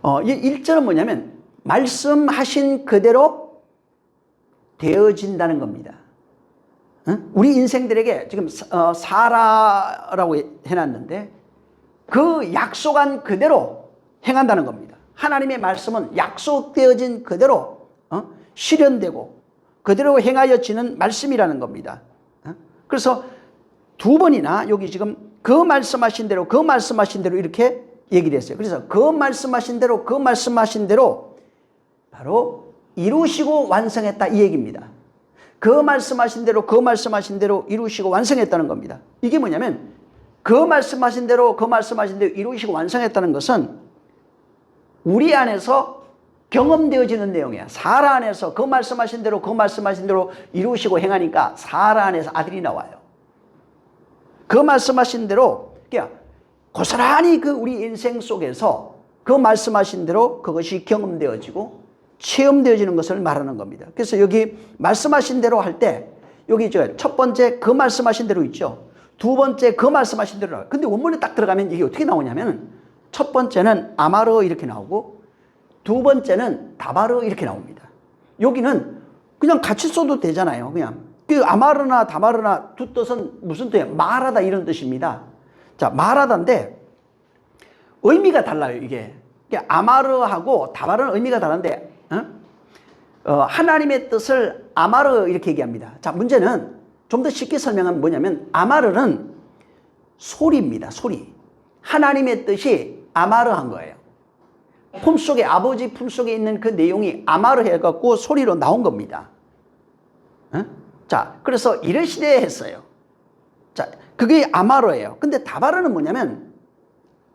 1절은 뭐냐면 말씀하신 그대로 되어진다는 겁니다. 우리 인생들에게 지금 사라라고 해놨는데 그 약속한 그대로 행한다는 겁니다. 하나님의 말씀은 약속되어진 그대로 실현되고 그대로 행하여지는 말씀이라는 겁니다. 그래서 두 번이나 여기 지금 그 말씀하신 대로 그 말씀하신 대로 이렇게 얘기를 했어요. 그래서 그 말씀하신 대로 그 말씀하신 대로 바로 이루시고 완성했다 이 얘기입니다. 그 말씀하신 대로 그 말씀하신 대로 이루시고 완성했다는 겁니다. 이게 뭐냐면 그 말씀하신 대로 그 말씀하신 대로 이루시고 완성했다는 것은 우리 안에서 경험되어지는 내용이야. 사라 안에서 그 말씀하신 대로 그 말씀하신 대로 이루시고 행하니까 사라 안에서 아들이 나와요. 그 말씀하신 대로 그냥 고스란히 그 우리 인생 속에서 그 말씀하신 대로 그것이 경험되어지고 체험되어지는 것을 말하는 겁니다. 그래서 여기 말씀하신 대로 할 때 여기 첫 번째 그 말씀하신 대로 있죠. 두 번째 그 말씀하신 대로 나와요. 근데 원문에 딱 들어가면 이게 어떻게 나오냐면 첫 번째는 아마르 이렇게 나오고 두 번째는 다바르 이렇게 나옵니다. 여기는 그냥 같이 써도 되잖아요. 그냥 그 아마르나 다바르나 두 뜻은 무슨 뜻이에요? 말하다 이런 뜻입니다. 자, 말하다인데 의미가 달라요. 이게 아마르하고 다바르는 의미가 다른데 하나님의 뜻을 아마르 이렇게 얘기합니다. 자, 문제는 좀 더 쉽게 설명하면 뭐냐면 아마르는 소리입니다. 소리. 하나님의 뜻이 아마르한 거예요. 품속에 아버지 품속에 있는 그 내용이 아마르 해갖고 소리로 나온 겁니다. 자, 그래서 이르시되 했어요. 자, 그게 아마르예요. 근데 다바르는 뭐냐면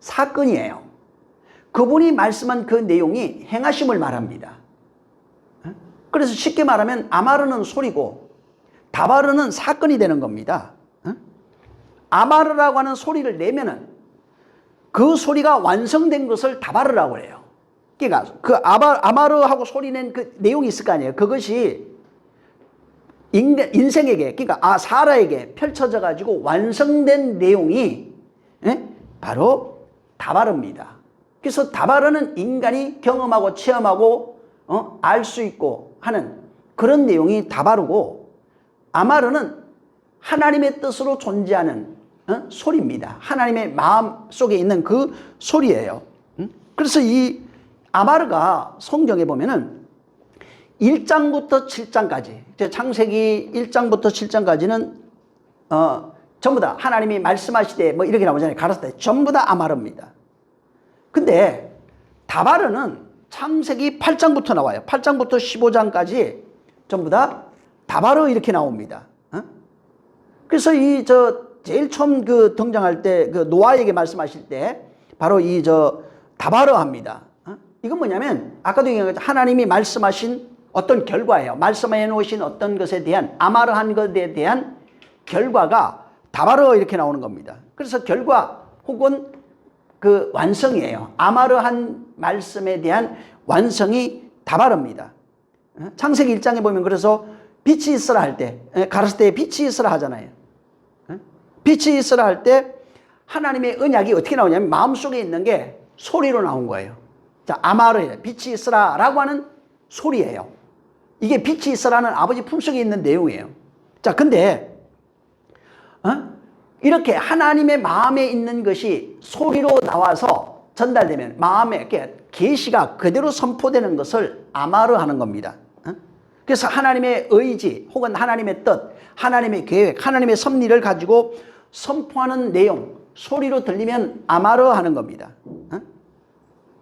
사건이에요. 그분이 말씀한 그 내용이 행하심을 말합니다. 그래서 쉽게 말하면 아마르는 소리고 다바르는 사건이 되는 겁니다. 아마르라고 하는 소리를 내면은 그 소리가 완성된 것을 다바르라고 해요. 그러니까 그 아마르하고 소리 낸 그 내용이 있을 거 아니에요. 그것이 인생에게, 그러니까 사라에게 펼쳐져 가지고 완성된 내용이 바로 다바르입니다. 그래서 다바르는 인간이 경험하고 체험하고 알 수 있고 하는 그런 내용이 다바르고 아마르는 하나님의 뜻으로 존재하는 소리입니다. 하나님의 마음 속에 있는 그 소리예요. 그래서 이 아마르가 성경에 보면은 1장부터 7장까지, 창세기 1장부터 7장까지는 전부 다 하나님이 말씀하시되 뭐 이렇게 나오잖아요. 가라사대 전부 다 아마르입니다. 근데 다바르는 창세기 8장부터 나와요. 8장부터 15장까지 전부 다 다바르 이렇게 나옵니다. 그래서 제일 처음 등장할 때 노아에게 말씀하실 때 바로 다바르 합니다. 이건 뭐냐면 아까도 얘기했던 하나님이 말씀하신 어떤 결과예요. 말씀해 놓으신 어떤 것에 대한 아마르한 것에 대한 결과가 다바르 이렇게 나오는 겁니다. 그래서 결과 혹은 그 완성이에요. 아마르한 말씀에 대한 완성이 다바르입니다. 창세기 1장에 보면 그래서 빛이 있으라 할 때 가라사대에 빛이 있으라 하잖아요. 빛이 있으라 할 때 하나님의 언약이 어떻게 나오냐면 마음속에 있는 게 소리로 나온 거예요. 자, 아마르, 빛이 있으라 라고 하는 소리예요. 이게 빛이 있으라는 아버지 품속에 있는 내용이에요. 자, 근데 이렇게 하나님의 마음에 있는 것이 소리로 나와서 전달되면 마음에 계시가 그대로 선포되는 것을 아마르 하는 겁니다. 그래서 하나님의 의지 혹은 하나님의 뜻, 하나님의 계획, 하나님의 섭리를 가지고 선포하는 내용, 소리로 들리면 아마르 하는 겁니다.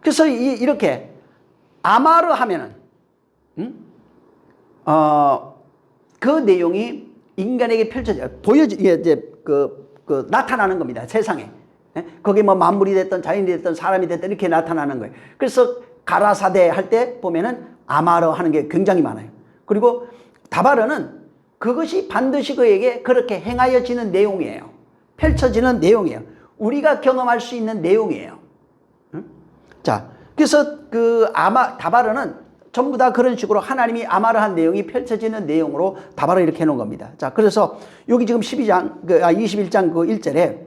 그래서 이렇게 아마르 하면은 그 내용이 인간에게 나타나는 겁니다. 세상에. 거기 뭐 만물이 됐든 자연이 됐든 사람이 됐든 이렇게 나타나는 거예요. 그래서 가라사대 할 때 보면은 아마르 하는 게 굉장히 많아요. 그리고 다바르는 그것이 반드시 그에게 그렇게 행하여지는 내용이에요. 펼쳐지는 내용이에요. 우리가 경험할 수 있는 내용이에요. 자, 그래서 다바르는 전부 다 그런 식으로 하나님이 아마르한 내용이 펼쳐지는 내용으로 다바르 이렇게 해놓은 겁니다. 자, 그래서 여기 지금 21장 그 1절에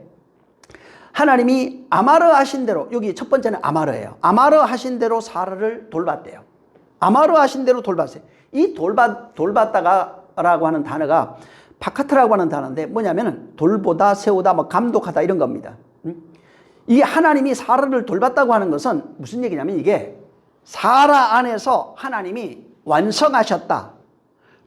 하나님이 아마르 하신 대로, 여기 첫 번째는 아마르예요. 아마르 하신 대로 사라를 돌봤대요. 아마르 하신 대로 돌봤어요. 이 돌봤다가라고 하는 단어가 파카트라고 하는 단어인데 뭐냐면은 돌보다, 세우다, 뭐 감독하다 이런 겁니다. 이게 하나님이 사라를 돌봤다고 하는 것은 무슨 얘기냐면 이게 사라 안에서 하나님이 완성하셨다,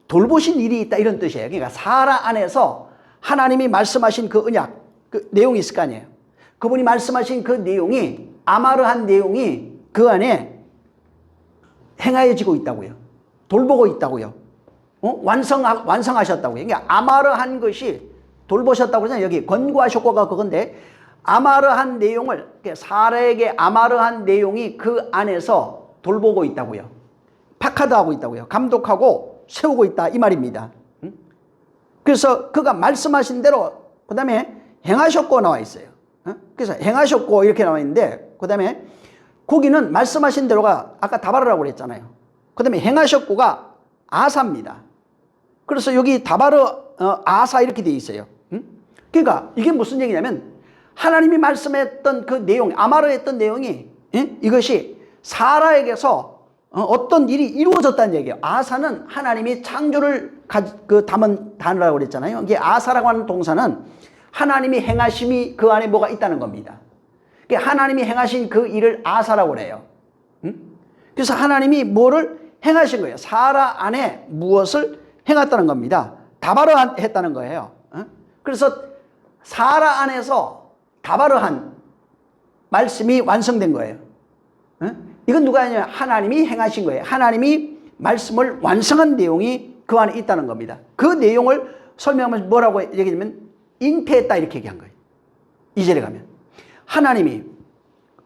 돌보신 일이 있다 이런 뜻이에요. 그러니까 사라 안에서 하나님이 말씀하신 그 언약, 그 내용이 있을 거 아니에요. 그분이 말씀하신 그 내용이, 아마르한 내용이 그 안에 행하여지고 있다고요. 돌보고 있다고요. 완성하셨다고요. 그러니까 아마르한 것이 돌보셨다고 그러잖아요. 여기 권고하셨고가 그건데 아마르한 내용을, 사라에게 아마르한 내용이 그 안에서 돌보고 있다고요. 파카드하고 있다고요. 감독하고 세우고 있다 이 말입니다. 그래서 그가 말씀하신 대로 그 다음에 행하셨고 나와 있어요. 그래서 행하셨고 이렇게 나와 있는데 그 다음에 거기는 말씀하신 대로가 아까 다바르라고 그랬잖아요. 그 다음에 행하셨고가 아사입니다. 그래서 여기 다바르 아사 이렇게 돼 있어요. 그러니까 이게 무슨 얘기냐면 하나님이 말씀했던 그 내용, 아마르 했던 내용이 이것이 사라에게서 어떤 일이 이루어졌다는 얘기예요. 아사는 하나님이 창조를 담은 단어라고 그랬잖아요. 이게 아사라고 하는 동사는 하나님이 행하심이 그 안에 뭐가 있다는 겁니다. 하나님이 행하신 그 일을 아사라고 그래요. 그래서 하나님이 뭐를 행하신 거예요. 사라 안에 무엇을 행했다는 겁니다. 다바르 했다는 거예요. 그래서 사라 안에서 다바르한 말씀이 완성된 거예요. 이건 누가 하냐면 하나님이 행하신 거예요. 하나님이 말씀을 완성한 내용이 그 안에 있다는 겁니다. 그 내용을 설명하면서 뭐라고 얘기하냐면 잉태했다 이렇게 얘기한 거예요. 2절에 가면 하나님이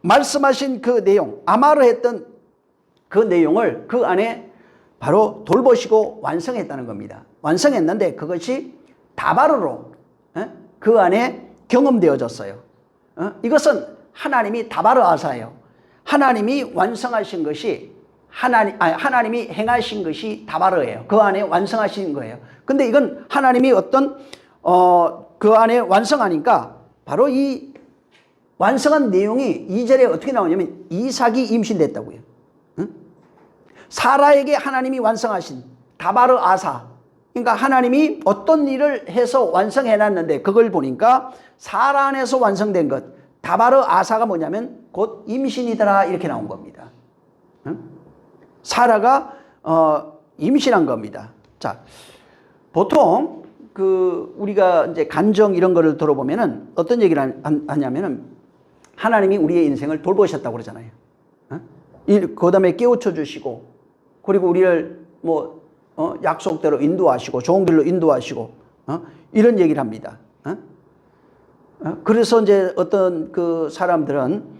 말씀하신 그 내용, 아마르 했던 그 내용을 그 안에 바로 돌보시고 완성했다는 겁니다. 완성했는데 그것이 다바르로 그 안에 경험되어졌어요. 이것은 하나님이 다바르 아사예요. 하나님이 완성하신 것이 하나님이 행하신 것이 다바르예요. 그 안에 완성하신 거예요. 근데 이건 하나님이 어떤 그 안에 완성하니까 바로 이 완성한 내용이 2절에 어떻게 나오냐면 이삭이 임신됐다고요. 사라에게 하나님이 완성하신 다바르 아사, 그러니까 하나님이 어떤 일을 해서 완성해놨는데 그걸 보니까 사라 안에서 완성된 것, 다바르 아사가 뭐냐면 곧 임신이더라 이렇게 나온 겁니다. 사라가 임신한 겁니다. 자, 보통 우리가 이제 간정 이런 거를 들어보면은 어떤 얘기를 하냐면은 하나님이 우리의 인생을 돌보셨다고 그러잖아요. 그 다음에 깨우쳐 주시고 그리고 우리를 약속대로 인도하시고 좋은 길로 인도하시고 이런 얘기를 합니다. 그래서 이제 어떤 그 사람들은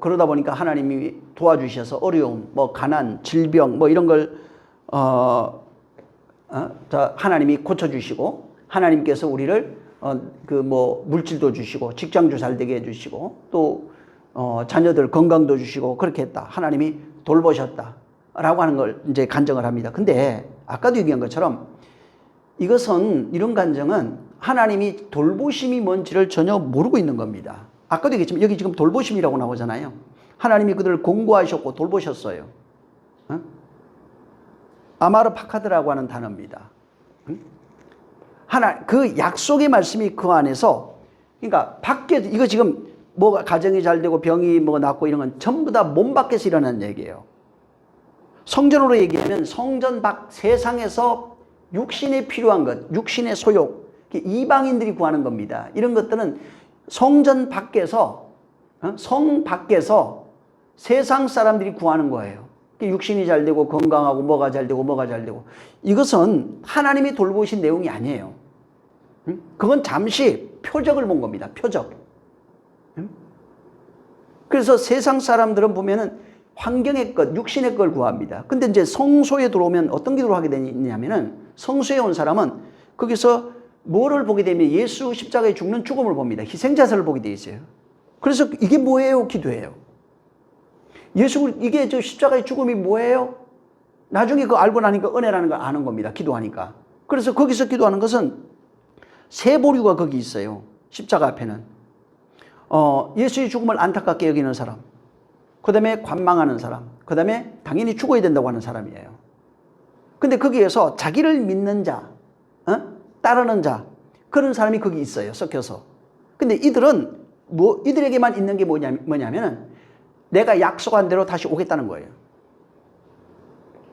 그러다 보니까 하나님이 도와주셔서 어려움, 가난, 질병 이런 걸 하나님이 고쳐주시고 하나님께서 우리를 물질도 주시고 직장도 잘 되게 해주시고 또 자녀들 건강도 주시고 그렇게 했다. 하나님이 돌보셨다. 라고 하는 걸 이제 간증을 합니다. 근데 아까도 얘기한 것처럼 이런 간증은 하나님이 돌보심이 뭔지를 전혀 모르고 있는 겁니다. 아까도 얘기했지만 여기 지금 돌보심이라고 나오잖아요. 하나님이 그들을 공고하셨고 돌보셨어요. 아마르파카드라고 하는 단어입니다. 그 약속의 말씀이 그 안에서, 그러니까 밖에, 이거 지금 뭐가 가정이 잘 되고 병이 뭐 낫고 이런 건 전부 다 몸 밖에서 일어난 얘기예요. 성전으로 얘기하면 성전 밖 세상에서 육신에 필요한 것, 육신의 소욕, 이방인들이 구하는 겁니다. 이런 것들은 성전 밖에서, 성 밖에서 세상 사람들이 구하는 거예요. 육신이 잘 되고 건강하고 뭐가 잘 되고 뭐가 잘 되고, 이것은 하나님이 돌보신 내용이 아니에요. 그건 잠시 표적을 본 겁니다. 표적. 그래서 세상 사람들은 보면은 환경의 것, 육신의 걸 구합니다. 근데 이제 성소에 들어오면 어떤 기도를 하게 되냐면은, 성소에 온 사람은 거기서 뭐를 보게 되면 예수 십자가에 죽는 죽음을 봅니다. 희생자설을 보게 돼 있어요. 그래서 이게 뭐예요? 기도예요. 예수, 이게 저 십자가의 죽음이 뭐예요? 나중에 그거 알고 나니까 은혜라는 걸 아는 겁니다. 기도하니까. 그래서 거기서 기도하는 것은 세 보류가 거기 있어요. 십자가 앞에는. 예수의 죽음을 안타깝게 여기는 사람, 그 다음에 관망하는 사람, 그 다음에 당연히 죽어야 된다고 하는 사람이에요. 근데 거기에서 자기를 믿는 자, 따르는 자, 그런 사람이 거기 있어요. 섞여서. 근데 이들은 이들에게만 있는 게 뭐냐면은 내가 약속한 대로 다시 오겠다는 거예요.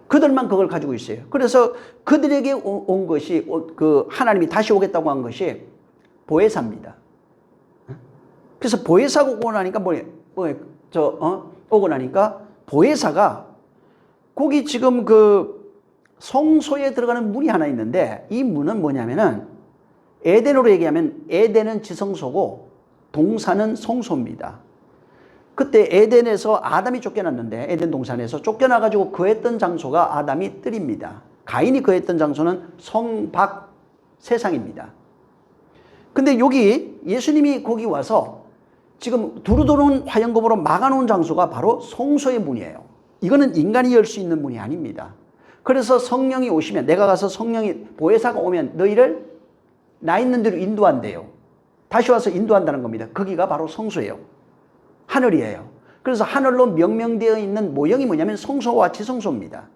그들만 그걸 가지고 있어요. 그래서 그들에게 온 것이, 그 하나님이 다시 오겠다고 한 것이 보혜사입니다. 그래서 보혜사가 오고 나니까 오고 나니까 보혜사가 거기 지금 그 성소에 들어가는 문이 하나 있는데, 이 문은 뭐냐면은 에덴으로 얘기하면 에덴은 지성소고 동산은 성소입니다. 그때 에덴에서 아담이 쫓겨났는데, 에덴 동산에서 쫓겨나가지고 거했던 장소가 아담이 뜰입니다. 가인이 거했던 장소는 성밖 세상입니다. 근데 여기 예수님이 거기 와서 지금 두루두루 화영검으로 막아놓은 장소가 바로 성소의 문이에요. 이거는 인간이 열 수 있는 문이 아닙니다. 그래서 성령이 오시면, 내가 가서 보혜사가 오면 너희를 나 있는 대로 인도한대요. 다시 와서 인도한다는 겁니다. 거기가 바로 성소예요. 하늘이에요. 그래서 하늘로 명명되어 있는 모형이 뭐냐면 성소와 지성소입니다.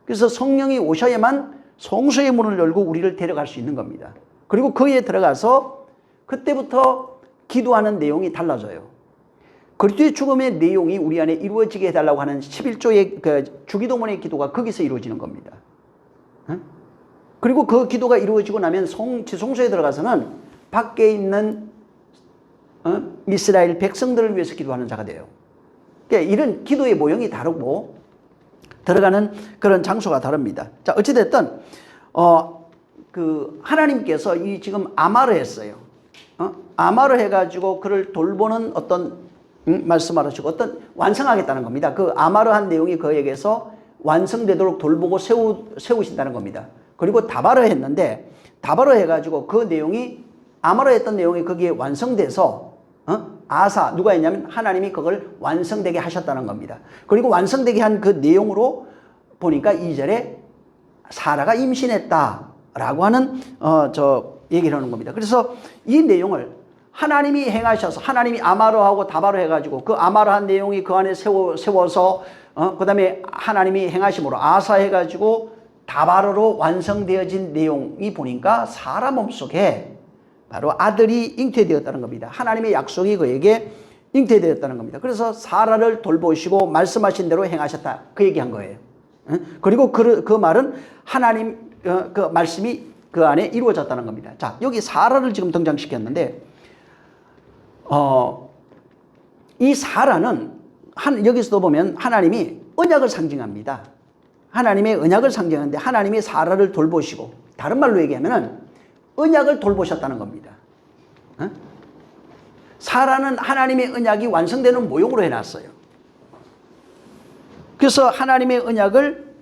그래서 성령이 오셔야만 성소의 문을 열고 우리를 데려갈 수 있는 겁니다. 그리고 거기에 들어가서 그때부터 기도하는 내용이 달라져요. 그리스도의 죽음의 내용이 우리 안에 이루어지게 해달라고 하는 11조의 그 주기도문의 기도가 거기서 이루어지는 겁니다. 그리고 그 기도가 이루어지고 나면 지성소에 들어가서는 밖에 있는 이스라엘 백성들을 위해서 기도하는 자가 돼요. 그러니까 이런 기도의 모형이 다르고 들어가는 그런 장소가 다릅니다. 자, 어찌됐든 그 하나님께서 이 지금 아마를 했어요. 아마를 해가지고 그를 돌보는 어떤 말씀을 하시고 어떤 완성하겠다는 겁니다. 그 아마를 한 내용이 그에게서 완성되도록 돌보고 세우신다는 겁니다. 그리고 다바를 했는데, 다바를 해가지고 그 내용이, 아마를 했던 내용이 거기에 완성돼서 누가 했냐면 하나님이 그걸 완성되게 하셨다는 겁니다. 그리고 완성되게 한 그 내용으로 보니까 2절에 사라가 임신했다라고 하는 얘기를 하는 겁니다. 그래서 이 내용을 하나님이 행하셔서, 하나님이 아마로 하고 다바로 해가지고 그 아마로 한 내용이 그 안에 세워서 그 다음에 하나님이 행하심으로 아사 해가지고 다바로로 완성되어진 내용이 보니까 사라 몸속에 바로 아들이 잉태되었다는 겁니다. 하나님의 약속이 그에게 잉태되었다는 겁니다. 그래서 사라를 돌보시고 말씀하신 대로 행하셨다, 그 얘기한 거예요. 그리고 그 말은 하나님 그 말씀이 그 안에 이루어졌다는 겁니다. 자, 여기 사라를 지금 등장시켰는데, 이 사라는 여기서도 보면 하나님이 언약을 상징합니다. 하나님의 언약을 상징하는데 하나님이 사라를 돌보시고, 다른 말로 얘기하면은 언약을 돌보셨다는 겁니다. 사라는 하나님의 언약이 완성되는 모형으로 해놨어요. 그래서 하나님의 언약을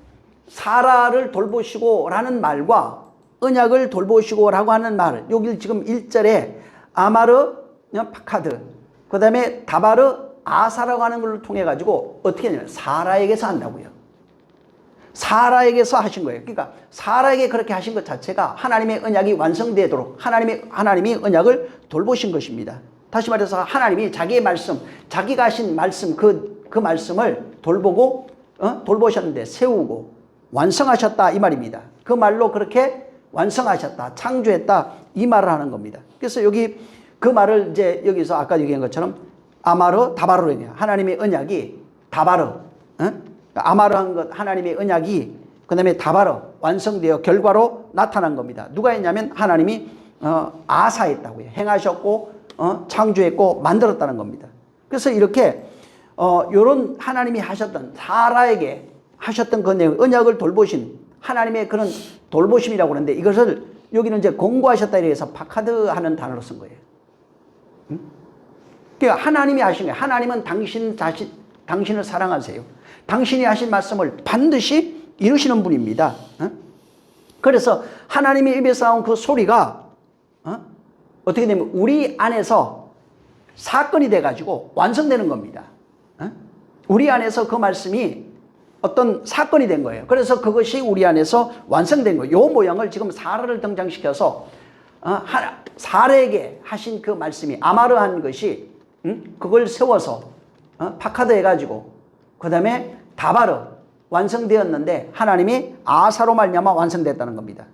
사라를 돌보시고 라는 말과 언약을 돌보시고 라고 하는 말, 여기 지금 1절에 아마르 파카드, 그 다음에 다바르 아사라고 하는 걸 통해 가지고 어떻게 하냐면 사라에게서 한다고요. 사라에게서 하신 거예요. 그러니까 사라에게 그렇게 하신 것 자체가 하나님의 언약이 완성되도록 하나님이 언약을 돌보신 것입니다. 다시 말해서 하나님이 자기의 말씀, 자기가 하신 말씀, 그 말씀을 돌보고 돌보셨는데 세우고 완성하셨다 이 말입니다. 그 말로 그렇게 완성하셨다, 창조했다 이 말을 하는 겁니다. 그래서 여기 그 말을 이제 여기서 아까 얘기한 것처럼 아마르 다바르로 하나님의 언약이 다바르, 아마르 한 것 하나님의 언약이 그 다음에 다바르 완성되어 결과로 나타난 겁니다. 누가 했냐면 하나님이 아사했다고요. 행하셨고 창조했고 만들었다는 겁니다. 그래서 이렇게 요런 하나님이 하셨던 사라에게 하셨던 그 내용, 언약을 돌보신 하나님의 그런 돌보심이라고 하는데 이것을 여기는 이제 공고하셨다 이래서 파카드 하는 단어로 쓴 거예요. 그러니까 하나님이 하신 거예요. 하나님은 당신을 사랑하세요. 당신이 하신 말씀을 반드시 이루시는 분입니다. 그래서 하나님의 입에서 나온 그 소리가 어떻게 되면 우리 안에서 사건이 돼가지고 완성되는 겁니다. 우리 안에서 그 말씀이 어떤 사건이 된 거예요. 그래서 그것이 우리 안에서 완성된 거예요. 이 모양을 지금 사라를 등장시켜서 사라에게 하신 그 말씀이 아마르한 것이 그걸 세워서 파카드 해가지고 그 다음에 다바르 완성되었는데 하나님이 아사로 말미암아 완성됐다는 겁니다.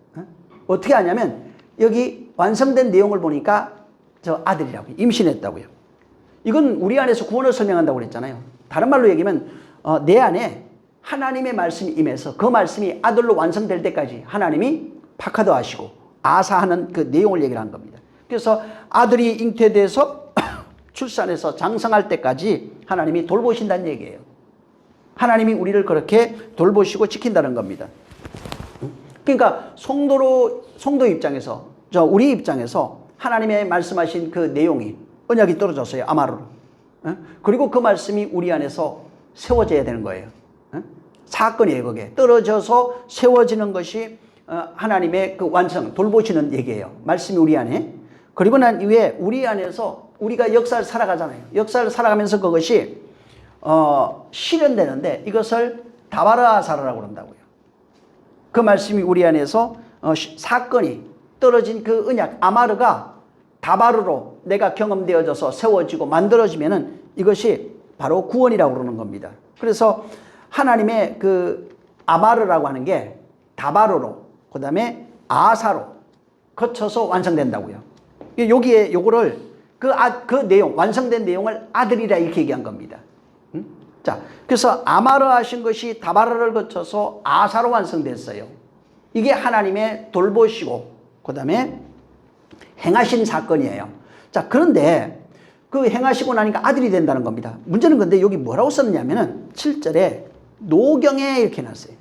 어떻게 하냐면 여기 완성된 내용을 보니까 저 아들이라고요. 임신했다고요. 이건 우리 안에서 구원을 설명한다고 그랬잖아요. 다른 말로 얘기하면 내 안에 하나님의 말씀이 임해서 그 말씀이 아들로 완성될 때까지 하나님이 파카드 하시고 아사하는 그 내용을 얘기를 한 겁니다. 그래서 아들이 잉태돼서 출산해서 장성할 때까지 하나님이 돌보신다는 얘기예요. 하나님이 우리를 그렇게 돌보시고 지킨다는 겁니다. 그러니까 성도 입장에서 우리 입장에서 하나님의 말씀하신 그 내용이 언약이 떨어졌어요. 아마르로. 그리고 그 말씀이 우리 안에서 세워져야 되는 거예요. 사건이에요. 그게 떨어져서 세워지는 것이 하나님의 그 완성 돌보시는 얘기예요. 말씀이 우리 안에. 그리고 난 이후에 우리 안에서 우리가 역사를 살아가잖아요. 역사를 살아가면서 그것이 실현되는데 이것을 다바르아사라라고 그런다고요. 그 말씀이 우리 안에서 사건이 떨어진 그 언약 아마르가 다바르로 내가 경험되어져서 세워지고 만들어지면은 이것이 바로 구원이라고 그러는 겁니다. 그래서 하나님의 그 아마르라고 하는 게 다바르로 그 다음에 아사로 거쳐서 완성된다고요. 여기에 요거를 그 내용 완성된 내용을 아들이라 이렇게 얘기한 겁니다. 자, 그래서 아마르 하신 것이 다바르를 거쳐서 아사로 완성됐어요. 이게 하나님의 돌보시고 그 다음에 행하신 사건이에요. 자, 그런데 그 행하시고 나니까 아들이 된다는 겁니다. 문제는 근데 여기 뭐라고 썼냐면은 7절에 노경에 이렇게 놨어요.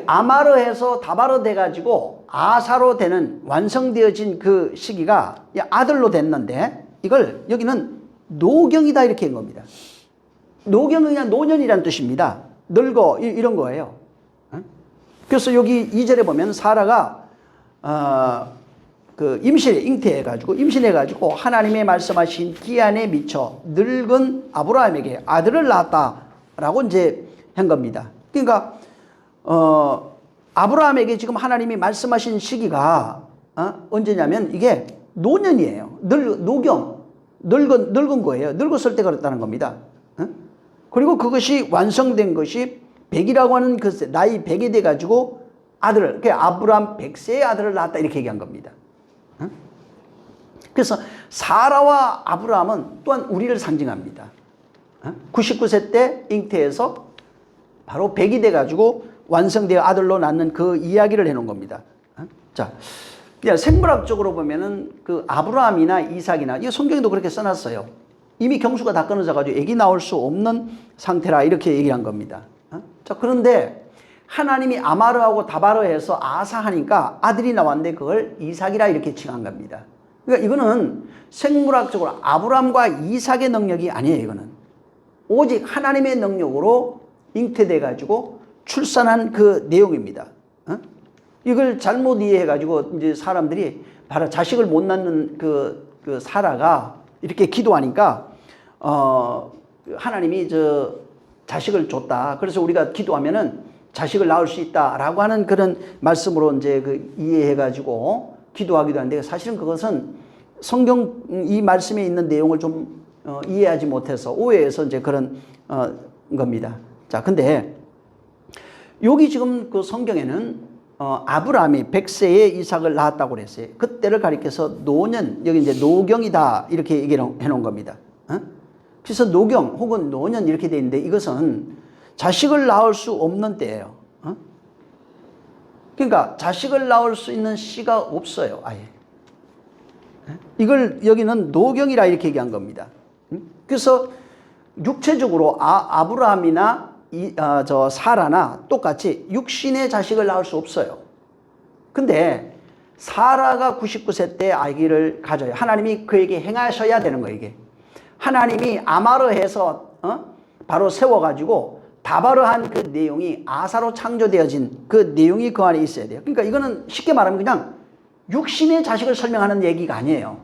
아마르에서 다바르 돼가지고 아사로 되는 완성되어진 그 시기가 아들로 됐는데 이걸 여기는 노경이다 이렇게 한 겁니다. 노경은 그냥 노년이란 뜻입니다. 늙어 이런 거예요. 그래서 여기 2절에 보면 사라가 그 임신해가지고 하나님의 말씀하신 기한에 미쳐 늙은 아브라함에게 아들을 낳았다라고 이제 한 겁니다. 그러니까 아브라함에게 지금 하나님이 말씀하신 시기가 언제냐면 이게 노년이에요. 늙은 거예요. 늙었을 때 그랬다는 겁니다. 그리고 그것이 완성된 것이 100이라고 하는 그 나이 100이 돼가지고 아들을, 아브라함 100세의 아들을 낳았다 이렇게 얘기한 겁니다. 그래서 사라와 아브라함은 또한 우리를 상징합니다. 99세 때 잉태해서 바로 100이 돼가지고 완성되어 아들로 낳는 그 이야기를 해놓은 겁니다. 자, 그냥 생물학적으로 보면은 그 아브라함이나 이삭이나 이 성경에도 그렇게 써놨어요. 이미 경수가 다 끊어져가지고 애기 나올 수 없는 상태라 이렇게 얘기한 겁니다. 자, 그런데 하나님이 아마르하고 다바르해서 아사하니까 아들이 나왔는데 그걸 이삭이라 이렇게 칭한 겁니다. 그러니까 이거는 생물학적으로 아브라함과 이삭의 능력이 아니에요. 이거는 오직 하나님의 능력으로 잉태돼가지고 출산한 그 내용입니다. 이걸 잘못 이해해가지고 이제 사람들이 바로 자식을 못 낳는 그 사라가 이렇게 기도하니까 하나님이 자식을 줬다. 그래서 우리가 기도하면은 자식을 낳을 수 있다라고 하는 그런 말씀으로 이제 그 이해해가지고 기도하기도 하는데 사실은 그것은 성경 이 말씀에 있는 내용을 좀 이해하지 못해서 오해해서 이제 그런 겁니다. 자, 근데 여기 지금 그 성경에는 아브라함이 100세에 이삭을 낳았다고 그랬어요. 그때를 가리켜서 노년, 여기 이제 노경이다 이렇게 얘기를 해놓은 겁니다. 그래서 노경 혹은 노년 이렇게 돼 있는데 이것은 자식을 낳을 수 없는 때예요. 그러니까 자식을 낳을 수 있는 씨가 없어요, 아예. 이걸 여기는 노경이라 이렇게 얘기한 겁니다. 그래서 육체적으로 아브라함이나 사라나 똑같이 육신의 자식을 낳을 수 없어요. 근데 사라가 99세 때 아기를 가져요. 하나님이 그에게 행하셔야 되는 거예요, 이게. 하나님이 아마르 해서 바로 세워가지고 다바르한 그 내용이 아사로 창조되어진 그 내용이 그 안에 있어야 돼요. 그러니까 이거는 쉽게 말하면 그냥 육신의 자식을 설명하는 얘기가 아니에요.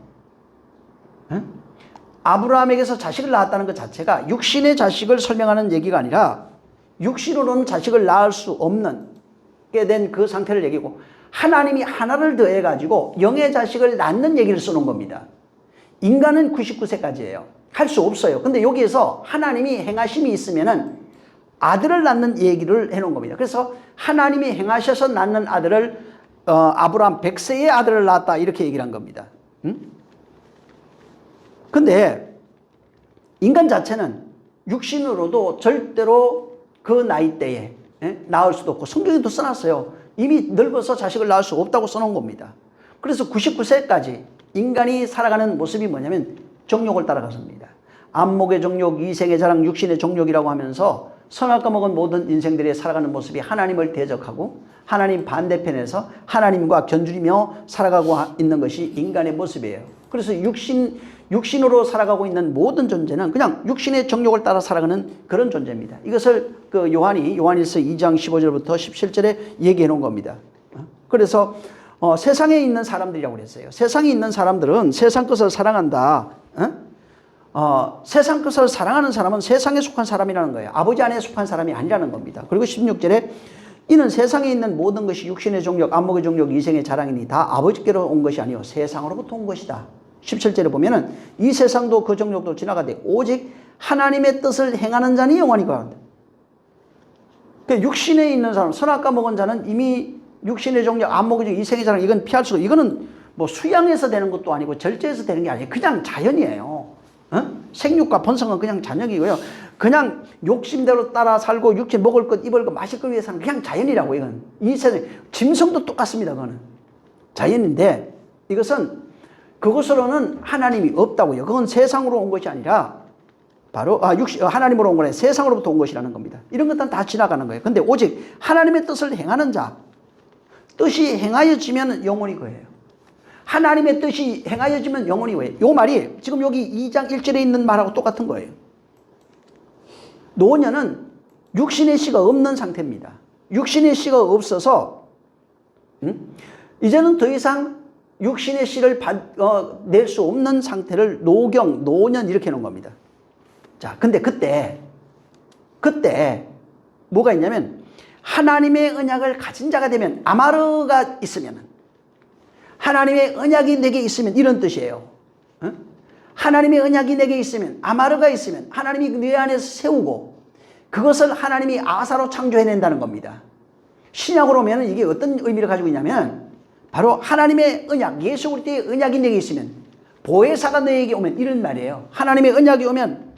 아브라함에게서 자식을 낳았다는 것 자체가 육신의 자식을 설명하는 얘기가 아니라 육신으로는 자식을 낳을 수 없는 게 된 그 상태를 얘기고 하나님이 하나를 더해가지고 영의 자식을 낳는 얘기를 쓰는 겁니다. 인간은 99세까지예요. 할 수 없어요. 근데 여기에서 하나님이 행하심이 있으면은 아들을 낳는 얘기를 해놓은 겁니다. 그래서 하나님이 행하셔서 낳는 아들을 아브라함 100세의 아들을 낳았다 이렇게 얘기를 한 겁니다. 근데 인간 자체는 육신으로도 절대로 그 나이대에 낳을 수도 없고 성경에도 써놨어요. 이미 늙어서 자식을 낳을 수 없다고 써놓은 겁니다. 그래서 99세까지 인간이 살아가는 모습이 뭐냐면 정욕을 따라갔습니다. 안목의 정욕, 이생의 자랑, 육신의 정욕이라고 하면서 선악과 먹은 모든 인생들이 살아가는 모습이 하나님을 대적하고 하나님 반대편에서 하나님과 견주리며 살아가고 있는 것이 인간의 모습이에요. 그래서 육신으로 살아가고 있는 모든 존재는 그냥 육신의 정욕을 따라 살아가는 그런 존재입니다. 이것을 그 요한일서 2장 15절부터 17절에 얘기해 놓은 겁니다. 그래서 세상에 있는 사람들이라고 그랬어요. 세상에 있는 사람들은 세상 것을 사랑한다. 세상 것을 사랑하는 사람은 세상에 속한 사람이라는 거예요. 아버지 안에 속한 사람이 아니라는 겁니다. 그리고 16절에 이는 세상에 있는 모든 것이 육신의 정욕, 안목의 정욕, 이생의 자랑이니 다 아버지께로 온 것이 아니요 세상으로부터 온 것이다. 17절에 보면은 이 세상도 그 정욕도 지나가되 오직 하나님의 뜻을 행하는 자니 영원히 거한다. 그러니까 육신에 있는 사람, 선악과 먹은 자는 이미 육신의 정욕, 안목의 정욕, 이생의 자랑 이건 피할 수가, 이거는 뭐 수양해서 되는 것도 아니고 절제해서 되는 게 아니에요. 그냥 자연이에요. 생육과 본성은 그냥 자연이고요. 그냥 욕심대로 따라 살고 육신 먹을 것, 입을 것, 마실 것 위해서는 그냥 자연이라고. 이건 이 세상 짐승도 똑같습니다. 그거는 자연인데 이것은 그것으로는 하나님이 없다고요. 그건 세상으로 온 것이 아니라 바로 하나님으로 온 거네. 세상으로부터 온 것이라는 겁니다. 이런 것들은 다 지나가는 거예요. 근데 오직 하나님의 뜻을 행하는 자, 뜻이 행하여지면 영원히 거예요. 하나님의 뜻이 행하여지면 영원히 거예요. 이 말이 지금 여기 2장 1절에 있는 말하고 똑같은 거예요. 노년은 육신의 씨가 없는 상태입니다. 육신의 씨가 없어서 이제는 더 이상 육신의 씨를 낼 수 없는 상태를 노경, 노년 이렇게 해놓은 겁니다. 자, 근데 그때 뭐가 있냐면 하나님의 언약을 가진 자가 되면 아마르가 있으면 하나님의 언약이 내게 있으면 이런 뜻이에요. 하나님의 언약이 내게 있으면 아마르가 있으면 하나님이 내 안에서 세우고 그것을 하나님이 아사로 창조해낸다는 겁니다. 신약으로 오면 이게 어떤 의미를 가지고 있냐면 바로 하나님의 언약, 예수 그리스도의 언약이 내게 있으면 보혜사가 너에게 오면 이런 말이에요. 하나님의 언약이 오면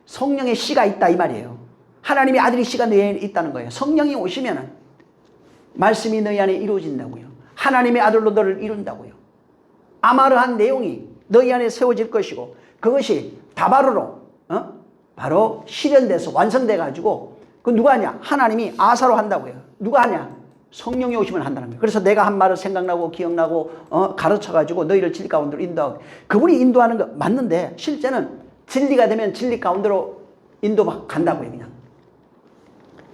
성령의 씨가 있다 이 말이에요. 하나님의 아들의 씨가 너희 안에 있다는 거예요. 성령이 오시면 말씀이 너희 안에 이루어진다고요. 하나님의 아들로 너를 이룬다고요. 아마르한 내용이 너희 안에 세워질 것이고 그것이 다바르로 바로 실현돼서 완성돼 가지고 그 누가 하냐? 하나님이 아사로 한다고요. 누가 하냐? 성령이 오시면 한다는 거예요. 그래서 내가 한 말을 생각나고 기억나고 가르쳐 가지고 너희를 진리 가운데로 인도하고 그분이 인도하는 거 맞는데 실제는 진리가 되면 진리 가운데로 인도 간다고요. 그냥.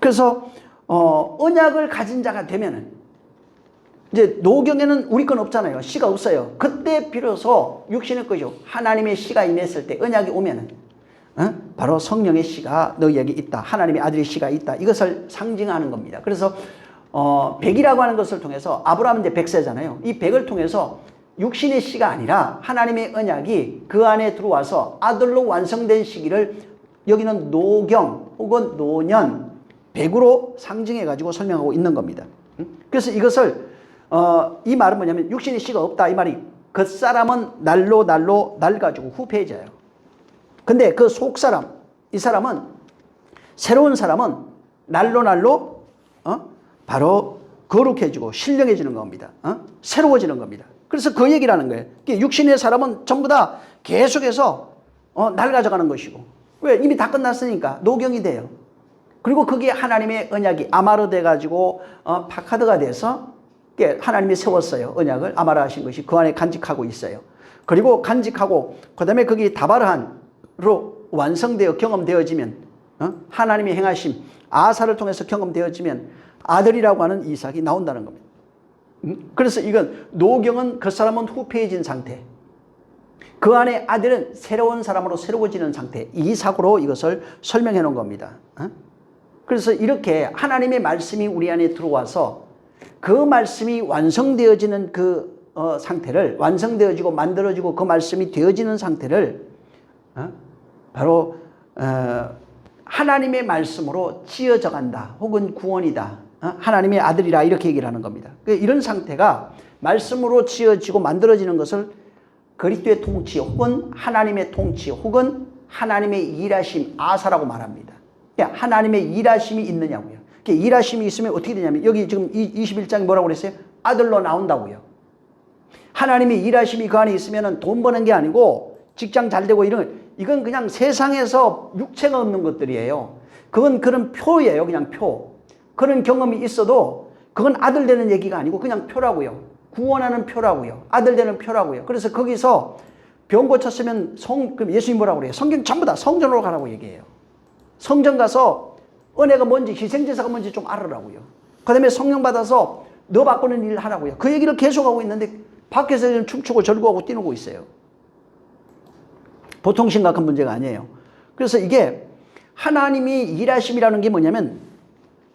그래서 언약을 가진 자가 되면은 이제 노경에는 우리 건 없잖아요. 씨가 없어요. 그때 비로소 육신의 것이요 하나님의 씨가 임했을 때 언약이 오면은 바로 성령의 씨가 너희에게 있다. 하나님의 아들의 씨가 있다. 이것을 상징하는 겁니다. 그래서 100이라고 하는 것을 통해서 아브라함은 이제 100세잖아요. 이 100을 통해서 육신의 씨가 아니라 하나님의 언약이 그 안에 들어와서 아들로 완성된 시기를 여기는 노경 혹은 노년 100으로 상징해 가지고 설명하고 있는 겁니다. 그래서 이것을 이 말은 뭐냐면 육신의 씨가 없다 이 말이 그 사람은 날로 낡아지고 후패해져요. 근데 그 속사람 이 사람은 새로운 사람은 날로 바로 거룩해지고 신령해지는 겁니다. 새로워지는 겁니다. 그래서 그 얘기를 하는 거예요. 육신의 사람은 전부 다 계속해서 낡아져가는 것이고 왜? 이미 다 끝났으니까 노경이 돼요. 그리고 거기에 하나님의 언약이 아마르 돼가지고 파카드가 돼서 하나님이 세웠어요. 언약을 아마르 하신 것이 그 안에 간직하고 있어요. 그리고 간직하고 그 다음에 거기 다바르한으로 완성되어 경험되어지면 하나님이 행하심 아사를 통해서 경험되어지면 아들이라고 하는 이삭이 나온다는 겁니다. 그래서 이건 노경은 그 사람은 후패해진 상태 그 안에 아들은 새로운 사람으로 새로워지는 상태 이삭으로 이것을 설명해 놓은 겁니다. 그래서 이렇게 하나님의 말씀이 우리 안에 들어와서 그 말씀이 완성되어지는 그 상태를 완성되어지고 만들어지고 그 말씀이 되어지는 상태를 바로 하나님의 말씀으로 지어져 간다 혹은 구원이다 하나님의 아들이라 이렇게 얘기를 하는 겁니다. 이런 상태가 말씀으로 지어지고 만들어지는 것을 그리스도의 통치 혹은 하나님의 통치 혹은 하나님의 일하심 아사라고 말합니다. 하나님의 일하심이 있느냐고요. 일하심이 있으면 어떻게 되냐면 여기 지금 21장이 뭐라고 그랬어요? 아들로 나온다고요. 하나님의 일하심이 그 안에 있으면 돈 버는 게 아니고 직장 잘 되고 이건 그냥 세상에서 육체가 없는 것들이에요. 그건 그런 표예요. 그냥 표. 그런 경험이 있어도 그건 아들 되는 얘기가 아니고 그냥 표라고요. 구원하는 표라고요. 아들 되는 표라고요. 그래서 거기서 병 고쳤으면 그럼 예수님 뭐라고 그래요? 성경 전부 다 성전으로 가라고 얘기해요. 성전 가서 은혜가 뭔지 희생제사가 뭔지 좀 알으라고요. 그 다음에 성령 받아서 너 바꾸는 일을 하라고요. 그 얘기를 계속하고 있는데 밖에서 춤추고 절구하고 뛰노고 있어요. 보통 심각한 문제가 아니에요. 그래서 이게 하나님이 일하심이라는 게 뭐냐면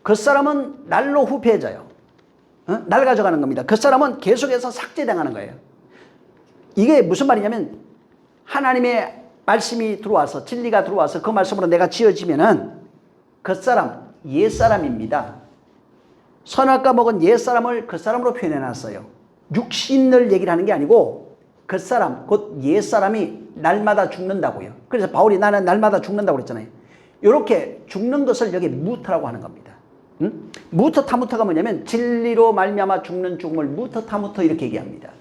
그 사람은 날로 후패해져요. 낡아져가는 겁니다. 그 사람은 계속해서 삭제당하는 거예요. 이게 무슨 말이냐면 하나님의 말씀이 들어와서 진리가 들어와서 그 말씀으로 내가 지어지면은 그 사람 옛사람입니다. 선악과 먹은 옛사람을 그 사람으로 표현해놨어요. 육신을 얘기를 하는 게 아니고 그 사람 곧 옛사람이 날마다 죽는다고요. 그래서 바울이 나는 날마다 죽는다고 그랬잖아요. 이렇게 죽는 것을 여기 무터라고 하는 겁니다. 무터 타무터가 뭐냐면 진리로 말미암아 죽는 죽음을 무터 타무터 이렇게 얘기합니다.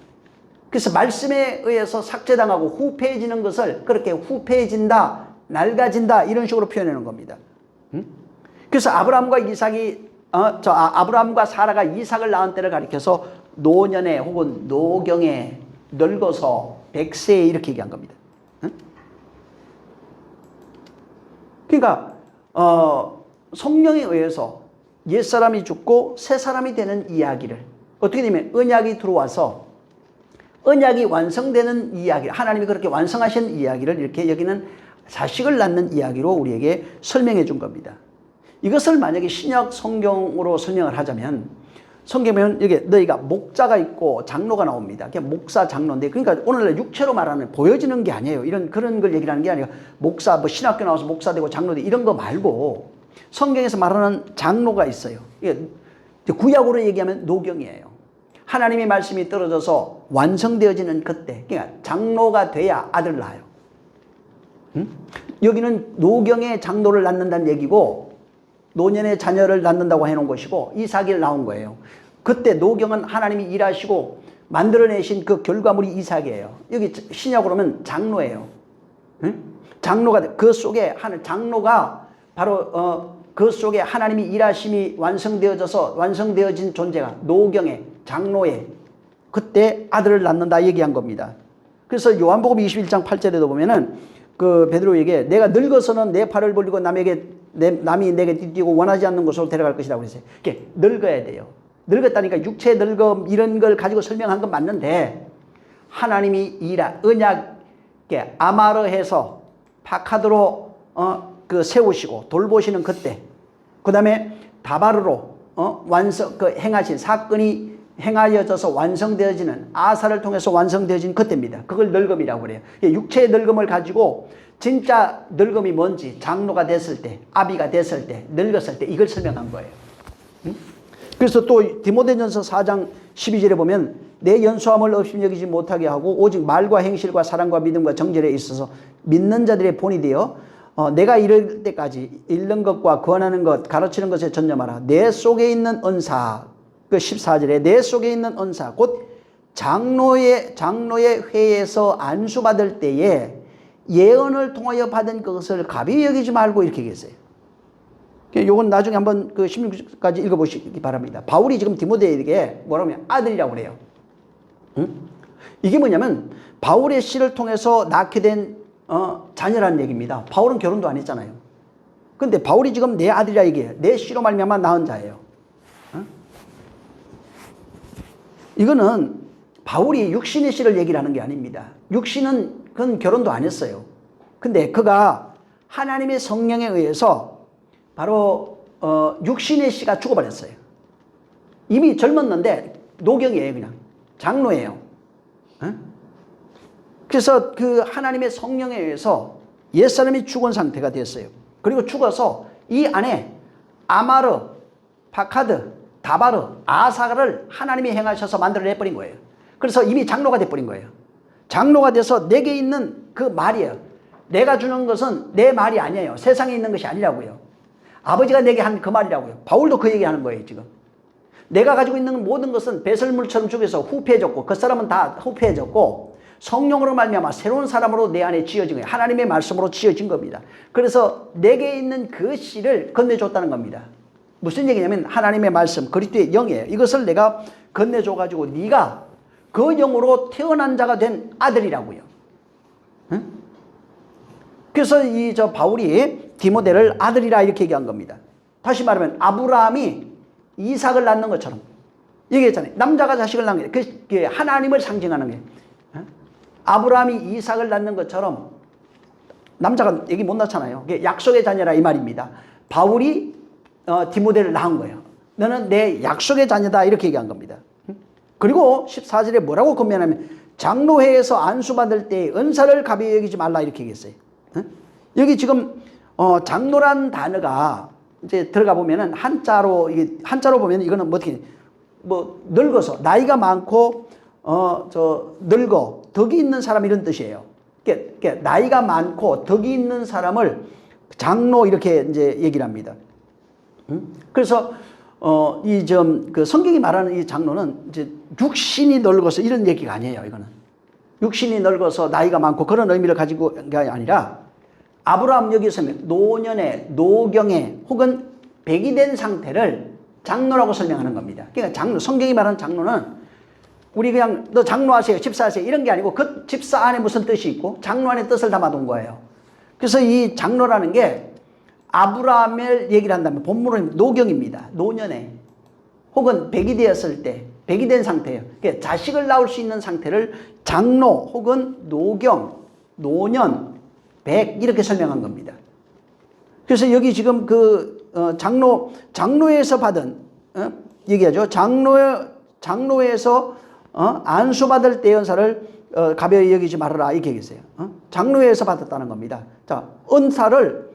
그래서 말씀에 의해서 삭제당하고 후패해지는 것을 그렇게 후패해진다, 낡아진다 이런 식으로 표현하는 겁니다. 그래서 아브라함과 이삭이 아브라함과 사라가 이삭을 낳은 때를 가리켜서 노년에 혹은 노경에 늙어서 100세에 이렇게 얘기한 겁니다. 그러니까 성령에 의해서 옛사람이 죽고 새사람이 되는 이야기를 어떻게 되면 언약이 들어와서 언약이 완성되는 이야기 하나님이 그렇게 완성하신 이야기를 이렇게 여기는 자식을 낳는 이야기로 우리에게 설명해 준 겁니다. 이것을 만약에 신약 성경으로 설명을 하자면 성경에는 여기 너희가 목자가 있고 장로가 나옵니다. 그냥 목사 장로인데 그러니까 오늘날 육체로 말하는 보여지는 게 아니에요. 그런 걸 얘기를 하는 게 아니라 목사 뭐 신학교 나와서 목사 되고 장로 되고 이런 거 말고 성경에서 말하는 장로가 있어요. 구약으로 얘기하면 노경이에요. 하나님의 말씀이 떨어져서 완성되어지는 그때 그러니까 장로가 돼야 아들 낳아요. 여기는 노경의 장로를 낳는다는 얘기고 노년의 자녀를 낳는다고 해놓은 것이고 이삭이 나온 거예요. 그때 노경은 하나님이 일하시고 만들어내신 그 결과물이 이삭이에요. 여기 신약으로 하면 장로예요. 장로가 그 속에 장로가 바로 그 속에 하나님이 일하심이 완성되어져서 완성되어진 존재가 노경의 장로의 그때 아들을 낳는다 얘기한 겁니다. 그래서 요한복음 21장 8절에도 보면은 그 베드로에게 내가 늙어서는 내 팔을 벌리고 남이 내게 띠띠고 원하지 않는 곳으로 데려갈 것이라고 그랬어요. 이렇게 늙어야 돼요. 늙었다니까 육체 늙음 이런 걸 가지고 설명한 건 맞는데 하나님이 언약 아마르해서 파카드로 그 세우시고 돌보시는 그때, 그 다음에 다바르로 행하신 사건이 행하여져서 완성되어지는 아사를 통해서 완성되어진 그때입니다. 그걸 늙음이라고 그래요. 육체의 늙음을 가지고 진짜 늙음이 뭔지 장로가 됐을 때, 아비가 됐을 때, 늙었을 때 이걸 설명한 거예요. 그래서 또 디모데전서 4장 12절에 보면 내 연소함을 없이 여기지 못하게 하고 오직 말과 행실과 사랑과 믿음과 정절에 있어서 믿는 자들의 본이 되어 내가 이를 때까지 읽는 것과 권하는 것 가르치는 것에 전념하라. 내 속에 있는 은사, 그 14절에 내 속에 있는 은사 곧 장로의 회에서 안수받을 때에 예언을 통하여 받은 것을 가벼이 여기지 말고 이렇게 얘기했어요. 요건 나중에 한번 그 16절까지 읽어보시기 바랍니다. 바울이 지금 디모데에게 뭐라고 하면 아들이라고 그래요. 이게 뭐냐면 바울의 씨를 통해서 낳게 된 자녀라는 얘기입니다. 바울은 결혼도 안 했잖아요. 근데 바울이 지금 내 아들이라 얘기해요. 내 씨로 말미암아 낳은 자예요. 이거는 바울이 육신의 씨를 얘기를 하는 게 아닙니다. 육신은 그건 결혼도 안 했어요. 근데 그가 하나님의 성령에 의해서 바로 육신의 씨가 죽어버렸어요. 이미 젊었는데 노경이에요. 그냥 장로예요. 그래서 그 하나님의 성령에 의해서 옛사람이 죽은 상태가 됐어요. 그리고 죽어서 이 안에 아마르, 파카드, 다바르, 아사를 하나님이 행하셔서 만들어내버린 거예요. 그래서 이미 장로가 돼버린 거예요. 장로가 돼서 내게 있는 그 말이에요. 내가 주는 것은 내 말이 아니에요. 세상에 있는 것이 아니라고요. 아버지가 내게 한 그 말이라고요. 바울도 그 얘기하는 거예요. 지금 내가 가지고 있는 모든 것은 배설물처럼 죽여서 후패해졌고 그 사람은 다 후패해졌고 성령으로 말미암아 새로운 사람으로 내 안에 지어진 거예요. 하나님의 말씀으로 지어진 겁니다. 그래서 내게 있는 그 씨를 건네줬다는 겁니다. 무슨 얘기냐면 하나님의 말씀 그리스도의 영이에요. 이것을 내가 건네줘가지고 네가 그 영으로 태어난 자가 된 아들이라고요. 응? 그래서 저 바울이 디모데를 아들이라 이렇게 얘기한 겁니다. 다시 말하면 아브라함이 이삭을 낳는 것처럼 얘기했잖아요. 남자가 자식을 낳는 게 그게 하나님을 상징하는 게 아브라함이 이삭을 낳는 것처럼 남자가 얘기 못 낳잖아요. 그게 약속의 자녀라 이 말입니다. 바울이 디모데를 낳은 거예요. 너는 내 약속의 자녀다 이렇게 얘기한 겁니다. 그리고 14절에 뭐라고 권면하면 장로회에서 안수받을 때 은사를 가벼이 여기지 말라 이렇게 얘기했어요. 여기 지금 장로란 단어가 이제 들어가 보면은 한자로 보면 이거는 어떻게 늙어서 나이가 많고 늙어 덕이 있는 사람 이런 뜻이에요. 그러니까 나이가 많고 덕이 있는 사람을 장로 이렇게 이제 얘기를 합니다. 그래서 그 성경이 말하는 이 장로는 이제 육신이 늙어서 이런 얘기가 아니에요. 이거는 육신이 늙어서 나이가 많고 그런 의미를 가지고 게 아니라 아브라함 여기서 노년에 노경에 혹은 백이 된 상태를 장로라고 설명하는 겁니다. 그러니까 성경이 말하는 장로는 우리 그냥 너 장로하세요, 집사하세요 이런 게 아니고 그 집사 안에 무슨 뜻이 있고 장로 안에 뜻을 담아둔 거예요. 그래서 이 장로라는 게 아브라함을 얘기를 한다면 본문은 노경입니다. 노년에 혹은 백이 되었을 때 백이 된 상태예요. 그러니까 자식을 낳을 수 있는 상태를 장로 혹은 노경, 노년, 백 이렇게 설명한 겁니다. 그래서 여기 지금 그 장로에서 받은 얘기하죠. 장로에서 안수받을 때 은사를 가벼이 여기지 말아라 이렇게 얘기했어요. 장로에서 받았다는 겁니다. 자, 은사를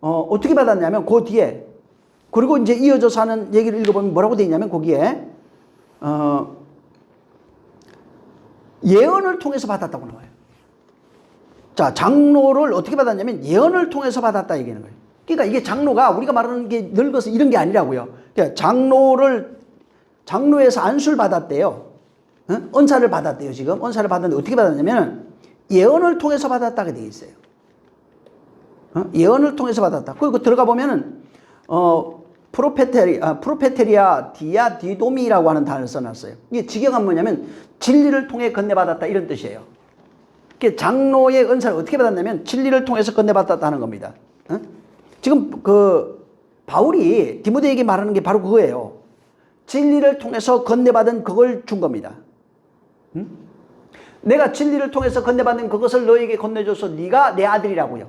어떻게 받았냐면 그 뒤에 그리고 이제 이어져서 하는 얘기를 읽어보면 뭐라고 되어 있냐면 거기에 예언을 통해서 받았다고 나와요. 자, 장로를 어떻게 받았냐면 예언을 통해서 받았다 얘기하는 거예요. 그러니까 이게 장로가 우리가 말하는 게 늙어서 이런 게 아니라고요. 그러니까 장로에서 안수를 받았대요. 은사를 받았대요. 지금 은사를 받았는데 어떻게 받았냐면 예언을 통해서 받았다고 되어 있어요. 예언을 통해서 받았다. 그리고 들어가 보면은 프로페테리아 디아디도미라고 하는 단어를 써놨어요. 이게 직역은 뭐냐면 진리를 통해 건네받았다 이런 뜻이에요. 장로의 은사를 어떻게 받았냐면 진리를 통해서 건네받았다는 겁니다. 지금 그 바울이 디모데에게 말하는 게 바로 그거예요. 진리를 통해서 건네받은 그걸 준 겁니다. 내가 진리를 통해서 건네받은 그것을 너에게 건네줘서 네가 내 아들이라고요.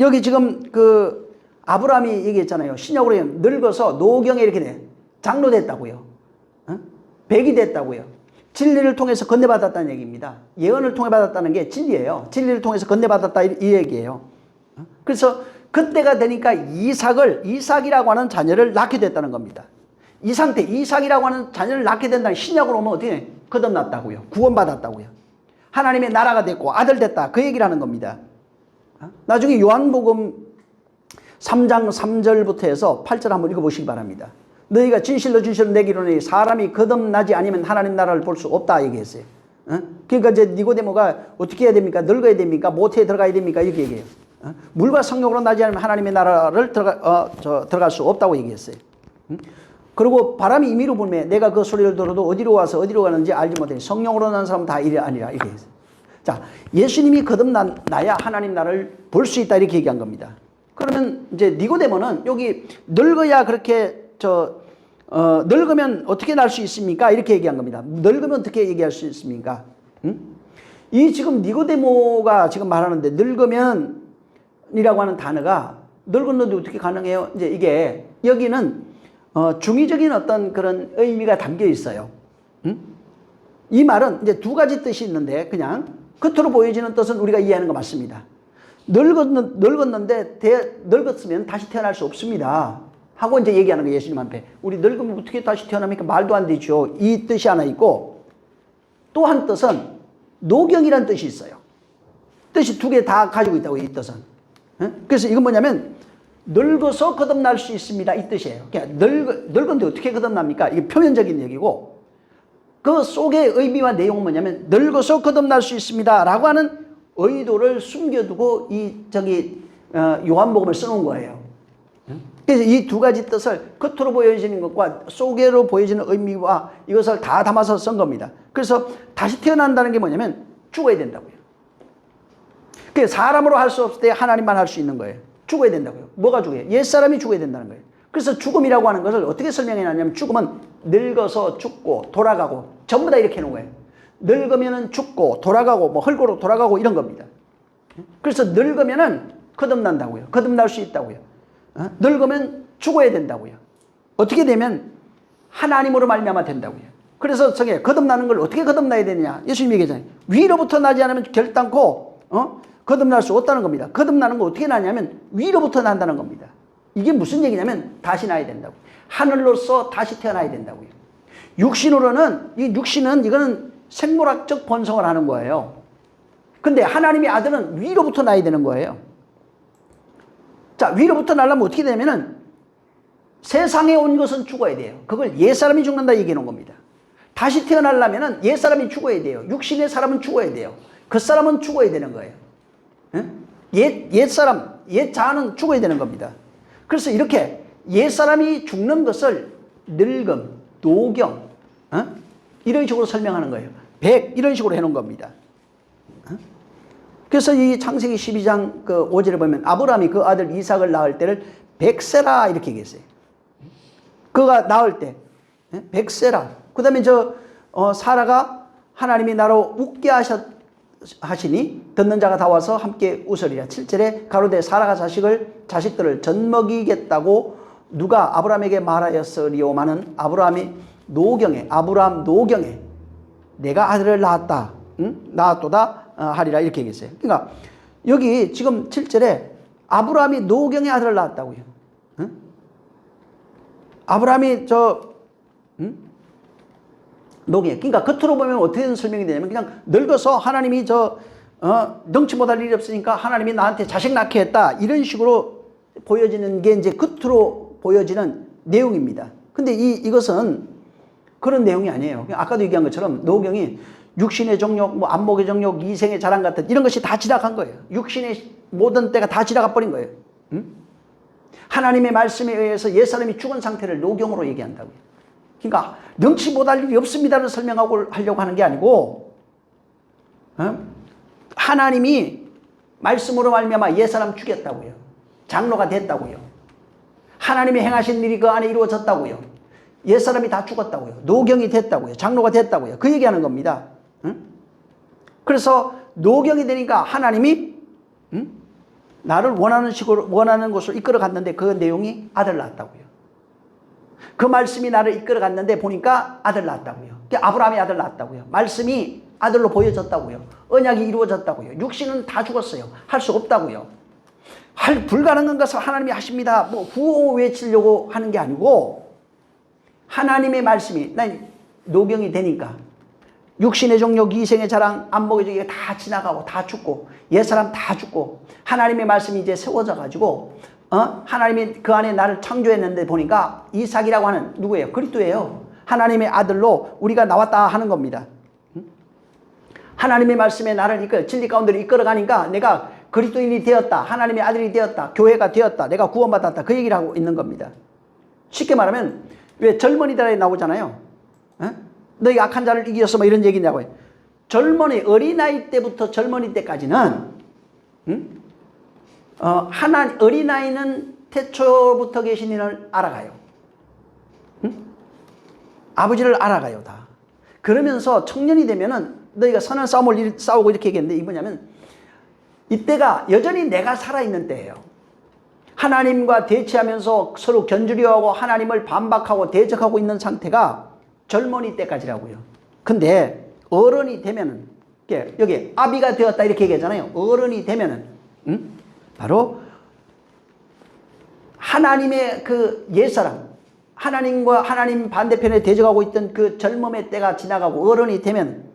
여기 지금 그 아브라함이 얘기했잖아요. 신약으로 늙어서 노경에 이렇게 돼. 장로 됐다고요. 백이 됐다고요. 진리를 통해서 건네받았다는 얘기입니다. 예언을 통해 받았다는 게 진리예요. 진리를 통해서 건네받았다 이 얘기예요. 그래서 그때가 되니까 이삭이라고 하는 자녀를 낳게 됐다는 겁니다. 이 상태, 이삭이라고 하는 자녀를 낳게 된다는 신약으로 오면 어떻게 해? 거듭났다고요. 구원받았다고요. 하나님의 나라가 됐고 아들 됐다. 그 얘기를 하는 겁니다. 나중에 요한복음 3장 3절부터 해서 8절 한번 읽어보시기 바랍니다. 너희가 진실로 내게 이르노니 사람이 거듭나지 않으면 하나님 나라를 볼 수 없다 얘기했어요. 그러니까 이제 니고데모가 어떻게 해야 됩니까? 늙어야 됩니까? 모태에 들어가야 됩니까? 이렇게 얘기해요. 물과 성령으로 나지 않으면 하나님의 나라를 들어갈 수 없다고 얘기했어요. 그리고 바람이 임의로 불매 내가 그 소리를 들어도 어디로 와서 어디로 가는지 알지 못하니 성령으로 난 사람은 다 이래 아니라 이렇게 했어요. 자, 예수님이 거듭나야 하나님 나라를 볼 수 있다 이렇게 얘기한 겁니다. 그러면 이제 니고데모는 여기 늙어야 그렇게 늙으면 어떻게 날 수 있습니까? 이렇게 얘기한 겁니다. 늙으면 어떻게 얘기할 수 있습니까? 이 지금 니고데모가 지금 말하는데 늙으면이라고 하는 단어가 늙었는데 어떻게 가능해요? 이제 이게 여기는 중의적인 어떤 그런 의미가 담겨 있어요. 이 말은 이제 두 가지 뜻이 있는데 그냥 겉으로 보여지는 뜻은 우리가 이해하는 거 맞습니다. 늙었는데 늙었으면 다시 태어날 수 없습니다. 하고 이제 얘기하는 거예요. 예수님 앞에. 우리 늙으면 어떻게 다시 태어납니까? 말도 안 되죠. 이 뜻이 하나 있고 또 한 뜻은 노경이라는 뜻이 있어요. 뜻이 두 개 다 가지고 있다고 이 뜻은. 그래서 이건 뭐냐면 늙어서 거듭날 수 있습니다. 이 뜻이에요. 그러니까 늙은데 어떻게 거듭납니까? 이게 표면적인 얘기고 그 속의 의미와 내용은 뭐냐면 늙어서 거듭날 수 있습니다. 라고 하는 의도를 숨겨두고 요한복음을 써놓은 거예요. 그래서 이 두 가지 뜻을 겉으로 보여지는 것과 속으로 보여지는 의미와 이것을 다 담아서 쓴 겁니다. 그래서 다시 태어난다는 게 뭐냐면 죽어야 된다고요. 그래서 사람으로 할 수 없을 때 하나님만 할 수 있는 거예요. 죽어야 된다고요. 뭐가 죽어요? 옛사람이 죽어야 된다는 거예요. 그래서 죽음이라고 하는 것을 어떻게 설명해 놨냐면 죽음은 늙어서 죽고 돌아가고 전부 다 이렇게 해놓은 거예요. 늙으면은 죽고 돌아가고 뭐 흙으로 돌아가고 이런 겁니다. 그래서 늙으면은 거듭난다고요. 거듭날 수 있다고요. 늙으면 죽어야 된다고요. 어떻게 되면 하나님으로 말미암아 된다고요. 그래서 저게 거듭나는 걸 어떻게 거듭나야 되느냐? 예수님이 얘기하잖아요. 위로부터 나지 않으면 결단코 거듭날 수 없다는 겁니다. 거듭나는 거 어떻게 나냐면 위로부터 난다는 겁니다. 이게 무슨 얘기냐면 다시 나야 된다고. 하늘로서 다시 태어나야 된다고요. 육신으로는 이거는 생물학적 번성을 하는 거예요. 근데 하나님의 아들은 위로부터 나야 되는 거예요. 자, 위로부터 나려면 어떻게 되냐면은 세상에 온 것은 죽어야 돼요. 그걸 옛사람이 죽는다 얘기해 놓은 겁니다. 다시 태어나려면은 옛사람이 죽어야 돼요. 육신의 사람은 죽어야 돼요. 그 사람은 죽어야 되는 거예요. 옛사람, 옛자는 죽어야 되는 겁니다. 그래서 이렇게 옛사람이 죽는 것을 늙음, 노경, 이런 식으로 설명하는 거예요. 백, 이런 식으로 해놓은 겁니다. 그래서 이 창세기 12장 그 5절에 보면 아브라함이 그 아들 이삭을 낳을 때를 백세라 이렇게 얘기했어요. 그가 낳을 때, 백세라. 그 다음에 사라가 하나님이 나로 웃게 하시니 듣는 자가 다 와서 함께 웃으리라. 7절에 가로되 사라가 자식들을 젖먹이겠다고 누가 아브라함에게 말하였으리오마는 아브라함 노경에 내가 아들을 낳았다. 낳았도다 하리라 이렇게 얘기했어요. 그러니까 여기 지금 7절에 아브라함이 노경의 아들을 낳았다고요. 아브라함이 노경. 그러니까 겉으로 보면 어떻게 설명이 되냐면 그냥 늙어서 하나님이 능치 못할 일이 없으니까 하나님이 나한테 자식 낳게 했다. 이런 식으로 보여지는 게 이제 겉으로 보여지는 내용입니다. 근데 이것은 그런 내용이 아니에요. 아까도 얘기한 것처럼 노경이 육신의 정욕, 뭐 안목의 정욕, 이생의 자랑 같은 이런 것이 다 지나간 거예요. 육신의 모든 때가 다 지나가 버린 거예요. 하나님의 말씀에 의해서 옛사람이 죽은 상태를 노경으로 얘기한다고요. 그러니까 능치 못할 일이 없습니다를 하려고 하는 게 아니고 하나님이 말씀으로 말미암아 옛사람 죽였다고요. 장로가 됐다고요. 하나님이 행하신 일이 그 안에 이루어졌다고요. 옛사람이 다 죽었다고요. 노경이 됐다고요. 장로가 됐다고요. 그 얘기하는 겁니다. 그래서 노경이 되니까 하나님이 나를 원하는 곳으로 이끌어 갔는데 그 내용이 아들 낳았다고요. 그 말씀이 나를 이끌어 갔는데 보니까 아들 낳았다고요. 아브라함이 아들 낳았다고요. 말씀이 아들로 보여졌다고요. 언약이 이루어졌다고요. 육신은 다 죽었어요. 할 수 없다고요. 불가능한 것을 하나님이 하십니다. 뭐 구호 외치려고 하는 게 아니고 하나님의 말씀이 노경이 되니까 육신의 종력, 이생의 자랑, 안목의 종이 다 지나가고 다 죽고 옛사람 다 죽고 하나님의 말씀이 이제 세워져 가지고 하나님이 그 안에 나를 창조했는데 보니까 이삭이라고 하는 누구예요? 그리스도예요. 하나님의 아들로 우리가 나왔다 하는 겁니다. 하나님의 말씀에 나를 진리 가운데로 이끌어가니까 내가 그리스도인이 되었다. 하나님의 아들이 되었다. 교회가 되었다. 내가 구원받았다. 그 얘기를 하고 있는 겁니다. 쉽게 말하면 왜 젊은이들에 나오잖아요. 너희가 악한 자를 이겼어 뭐 이런 얘기냐고요. 어린아이 때부터 젊은이 때까지는 어린아이는 태초부터 계신 이를 알아가요. 아버지를 알아가요 다. 그러면서 청년이 되면은 너희가 선한 싸움을 싸우고 이렇게 얘기했는데 이 뭐냐면 이때가 여전히 내가 살아있는 때예요. 하나님과 대치하면서 서로 견주려하고 하나님을 반박하고 대적하고 있는 상태가 젊은이 때까지라고요. 근데 어른이 되면은 여기 아비가 되었다 이렇게 얘기하잖아요. 어른이 되면은 바로 하나님의 그 옛사람, 하나님과 하나님 반대편에 대적하고 있던 그 젊음의 때가 지나가고 어른이 되면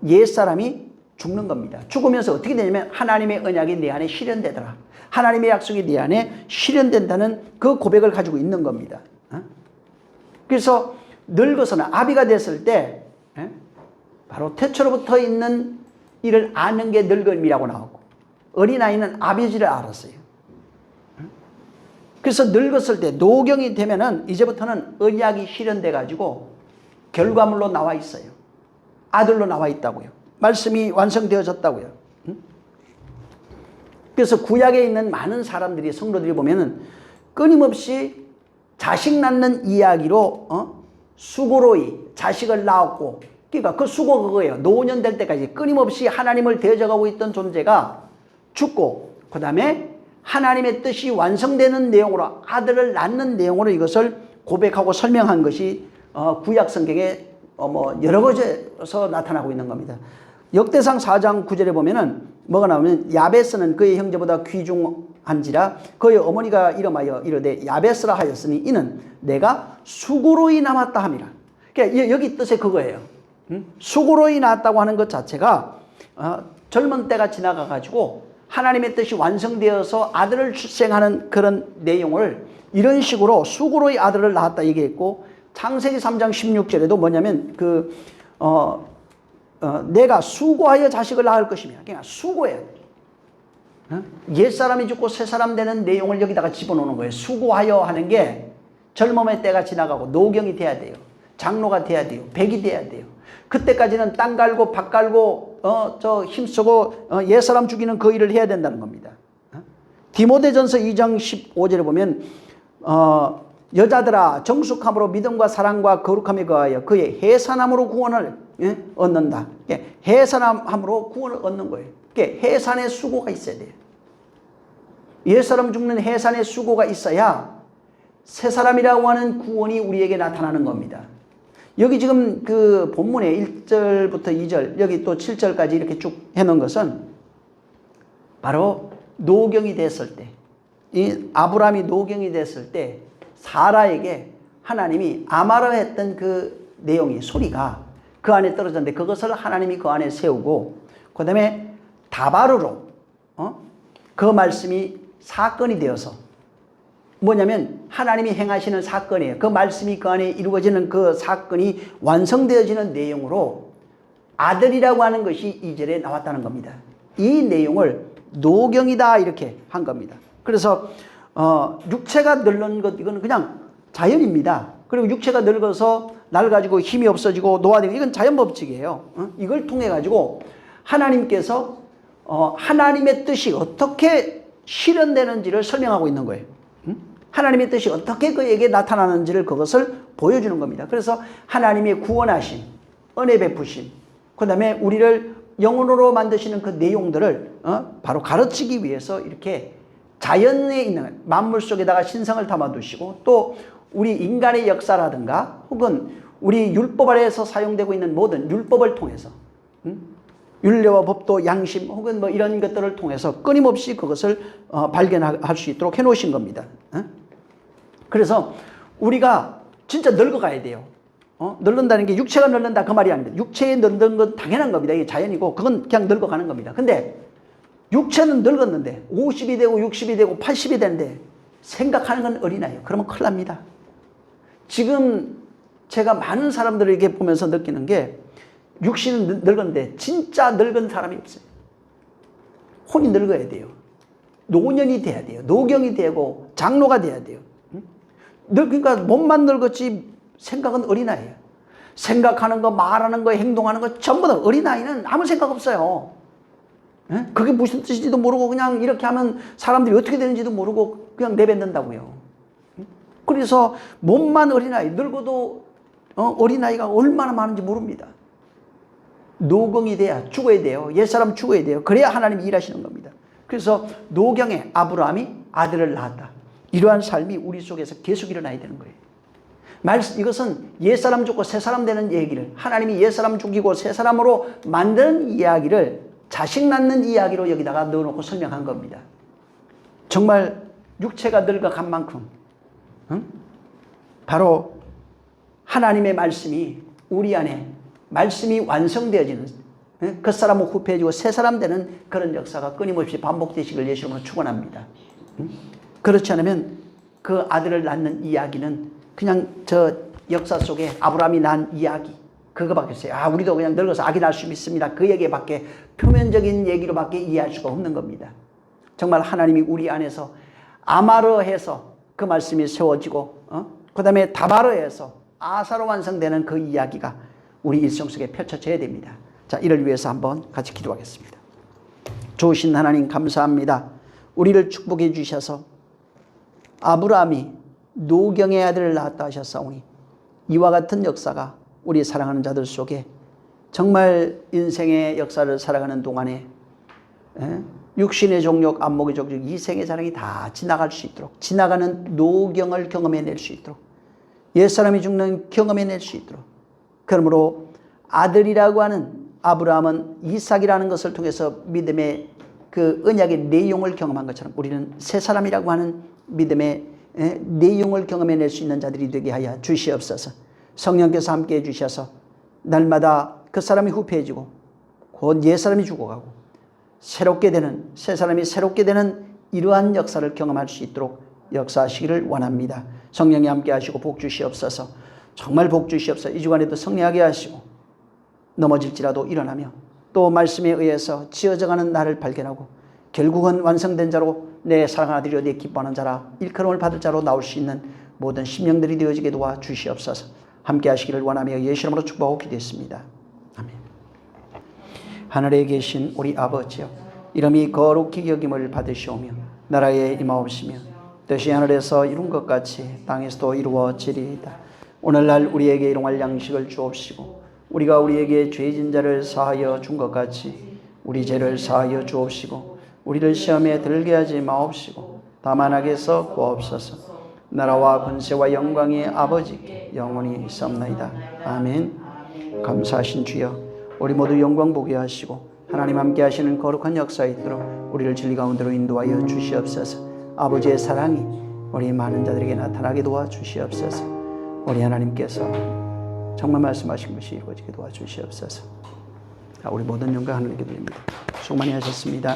옛사람이 죽는 겁니다. 죽으면서 어떻게 되냐면 하나님의 언약이 내 안에 실현되더라. 하나님의 약속이 내 안에 실현된다는 그 고백을 가지고 있는 겁니다. 그래서 늙어서는 아비가 됐을 때 바로 태초로부터 있는 이를 아는 게 늙음이라고 나오고 어린아이는 아버지를 알았어요. 그래서 늙었을 때 노경이 되면은 이제부터는 언약이 실현돼 가지고 결과물로 나와 있어요. 아들로 나와 있다고요. 말씀이 완성되어졌다고요. 그래서 구약에 있는 많은 사람들이 성도들이 보면은 끊임없이 자식 낳는 이야기로 수고로이 자식을 낳았고 그러니까 그 수고 그거예요. 노년 될 때까지 끊임없이 하나님을 대적하고 있던 존재가 죽고 그 다음에 하나님의 뜻이 완성되는 내용으로 아들을 낳는 내용으로 이것을 고백하고 설명한 것이 구약 성경에 여러 곳에서 나타나고 있는 겁니다. 역대상 4장 9절에 보면은 뭐가 나오면 야베스는 그의 형제보다 귀중한지라 그의 어머니가 이름하여 이르되 야베스라 하였으니 이는 내가 수고로이 남았다 함이라. 그러니까 여기 뜻이 그거예요. 수고로이 낳았다고 하는 것 자체가 젊은 때가 지나가 가지고 하나님의 뜻이 완성되어서 아들을 출생하는 그런 내용을 이런 식으로 수고로이 아들을 낳았다 얘기했고 창세기 3장 16절에도 뭐냐면 내가 수고하여 자식을 낳을 것이며 그러니까 수고해야 돼. 옛사람이 죽고 새사람 되는 내용을 여기다가 집어넣는 거예요. 수고하여 하는 게 젊음의 때가 지나가고 노경이 돼야 돼요. 장로가 돼야 돼요. 백이 돼야 돼요. 그때까지는 땅 갈고 밭 갈고 힘쓰고 옛사람 죽이는 그 일을 해야 된다는 겁니다. 디모데전서 2장 15절에 보면 여자들아 정숙함으로 믿음과 사랑과 거룩함에 거하여 그의 해산함으로 구원을 얻는다. 해산함으로 구원을 얻는 거예요. 해산의 수고가 있어야 돼요. 옛사람 죽는 해산의 수고가 있어야 새사람이라고 하는 구원이 우리에게 나타나는 겁니다. 여기 지금 그 본문에 1절부터 2절 여기 또 7절까지 이렇게 쭉 해놓은 것은 바로 노경이 됐을 때 이 아브라함이 노경이 됐을 때 사라에게 하나님이 아마라 했던 그 내용이 소리가 그 안에 떨어졌는데 그것을 하나님이 그 안에 세우고 그 다음에 다바르로 그 말씀이 사건이 되어서 뭐냐면 하나님이 행하시는 사건이에요. 그 말씀이 그 안에 이루어지는 그 사건이 완성되어지는 내용으로 아들이라고 하는 것이 2절에 나왔다는 겁니다. 이 내용을 노경이다 이렇게 한 겁니다. 그래서 육체가 늙는 것 이건 그냥 자연입니다. 그리고 육체가 늙어서 낡아지고 힘이 없어지고 노화되고 이건 자연법칙이에요. 이걸 통해 가지고 하나님께서 하나님의 뜻이 어떻게 실현되는지를 설명하고 있는 거예요. 하나님의 뜻이 어떻게 그에게 나타나는지를 그것을 보여주는 겁니다. 그래서 하나님의 구원하심, 은혜 베푸심, 그 다음에 우리를 영혼으로 만드시는 그 내용들을 바로 가르치기 위해서 이렇게 자연에 있는 만물 속에다가 신성을 담아두시고 또 우리 인간의 역사라든가 혹은 우리 율법 아래에서 사용되고 있는 모든 율법을 통해서 율례와 법도 양심 혹은 뭐 이런 것들을 통해서 끊임없이 그것을 발견할 수 있도록 해놓으신 겁니다. 그래서 우리가 진짜 늙어가야 돼요. 늙는다는 게 육체가 늙는다 그 말이 아닙니다. 육체에 늙는 건 당연한 겁니다. 이게 자연이고 그건 그냥 늙어가는 겁니다. 근데 육체는 늙었는데 50이 되고 60이 되고 80이 되는데 생각하는 건 어린아이예요. 그러면 큰일 납니다. 지금 제가 많은 사람들에게 보면서 느끼는 게 육신은 늙었는데 진짜 늙은 사람이 없어요. 혼이 늙어야 돼요. 노년이 돼야 돼요. 노경이 되고 장로가 돼야 돼요. 그러니까 몸만 늙었지 생각은 어린아이예요. 생각하는 거, 말하는 거, 행동하는 거 전부 다 어린아이는 아무 생각 없어요. 그게 무슨 뜻인지도 모르고 그냥 이렇게 하면 사람들이 어떻게 되는지도 모르고 그냥 내뱉는다고요. 그래서 몸만 어린아이, 늙어도 어린아이가 얼마나 많은지 모릅니다. 노경이 돼야 죽어야 돼요. 옛사람 죽어야 돼요. 그래야 하나님이 일하시는 겁니다. 그래서 노경에 아브라함이 아들을 낳았다. 이러한 삶이 우리 속에서 계속 일어나야 되는 거예요. 이것은 옛사람 죽고 새사람 되는 얘기를 하나님이 옛사람 죽이고 새사람으로 만드는 이야기를 자식 낳는 이야기로 여기다가 넣어놓고 설명한 겁니다. 정말 육체가 늙어간 만큼 바로 하나님의 말씀이 우리 안에 말씀이 완성되어지는 그 사람은 후패해지고 새 사람 되는 그런 역사가 끊임없이 반복되시길 예수님은 축원합니다. 그렇지 않으면 그 아들을 낳는 이야기는 그냥 저 역사 속에 아브라함이 낳은 이야기 그거밖에 없어요. 우리도 그냥 늙어서 아기 낳을 수 있습니다. 그 얘기밖에 표면적인 얘기로밖에 이해할 수가 없는 겁니다. 정말 하나님이 우리 안에서 아마르해서 그 말씀이 세워지고 그 다음에 다바르해서 아사로 완성되는 그 이야기가 우리 일생 속에 펼쳐져야 됩니다. 자, 이를 위해서 한번 같이 기도하겠습니다. 좋으신 하나님 감사합니다. 우리를 축복해 주셔서 아브라함이 노경의 아들을 낳았다 하셨사오니 이와 같은 역사가 우리 사랑하는 자들 속에 정말 인생의 역사를 살아가는 동안에 육신의 종족, 안목의 종족, 이생의 자랑이 다 지나갈 수 있도록 지나가는 노경을 경험해낼 수 있도록 옛사람이 죽는 경험해낼 수 있도록 그러므로 아들이라고 하는 아브라함은 이삭이라는 것을 통해서 믿음의 그 언약의 내용을 경험한 것처럼 우리는 새 사람이라고 하는 믿음의 내용을 경험해낼 수 있는 자들이 되게 하여 주시옵소서. 성령께서 함께해 주셔서 날마다 그 사람이 후패해지고 곧 옛사람이 죽어가고 새롭게 되는 새 사람이 새롭게 되는 이러한 역사를 경험할 수 있도록 역사하시기를 원합니다. 성령이 함께 하시고 복 주시옵소서. 정말 복 주시옵소서. 이 주간에도 승리하게 하시고 넘어질지라도 일어나며 또 말씀에 의해서 지어져가는 나를 발견하고 결국은 완성된 자로 내 사랑하는 아들이 어디에 기뻐하는 자라 일컬음을 받을 자로 나올 수 있는 모든 심령들이 되어지게 도와 주시옵소서. 함께 하시기를 원하며 예수 이름으로 축복하고 기도했습니다. 아멘. 하늘에 계신 우리 아버지여 이름이 거룩히 여김을 받으시오며 나라에 임하옵시며 뜻이 하늘에서 이룬 것 같이 땅에서도 이루어지리이다. 오늘날 우리에게 일용할 양식을 주옵시고 우리가 우리에게 죄진 자를 사하여 준 것 같이 우리 죄를 사하여 주옵시고 우리를 시험에 들게 하지 마옵시고 다만 악에서 구하옵소서. 나라와 권세와 영광이 아버지께 영원히 있사옵나이다. 아멘. 감사하신 주여 우리 모두 영광 보게 하시고 하나님 함께 하시는 거룩한 역사에 있도록 우리를 진리 가운데로 인도하여 주시옵소서. 아버지의 사랑이 우리 많은 자들에게 나타나게 도와주시옵소서. 우리 하나님께서 정말 말씀하신 것이 이루어지게 도와주시옵소서. 우리 모든 영광 하늘에게 드립니다. 수고 많이 하셨습니다.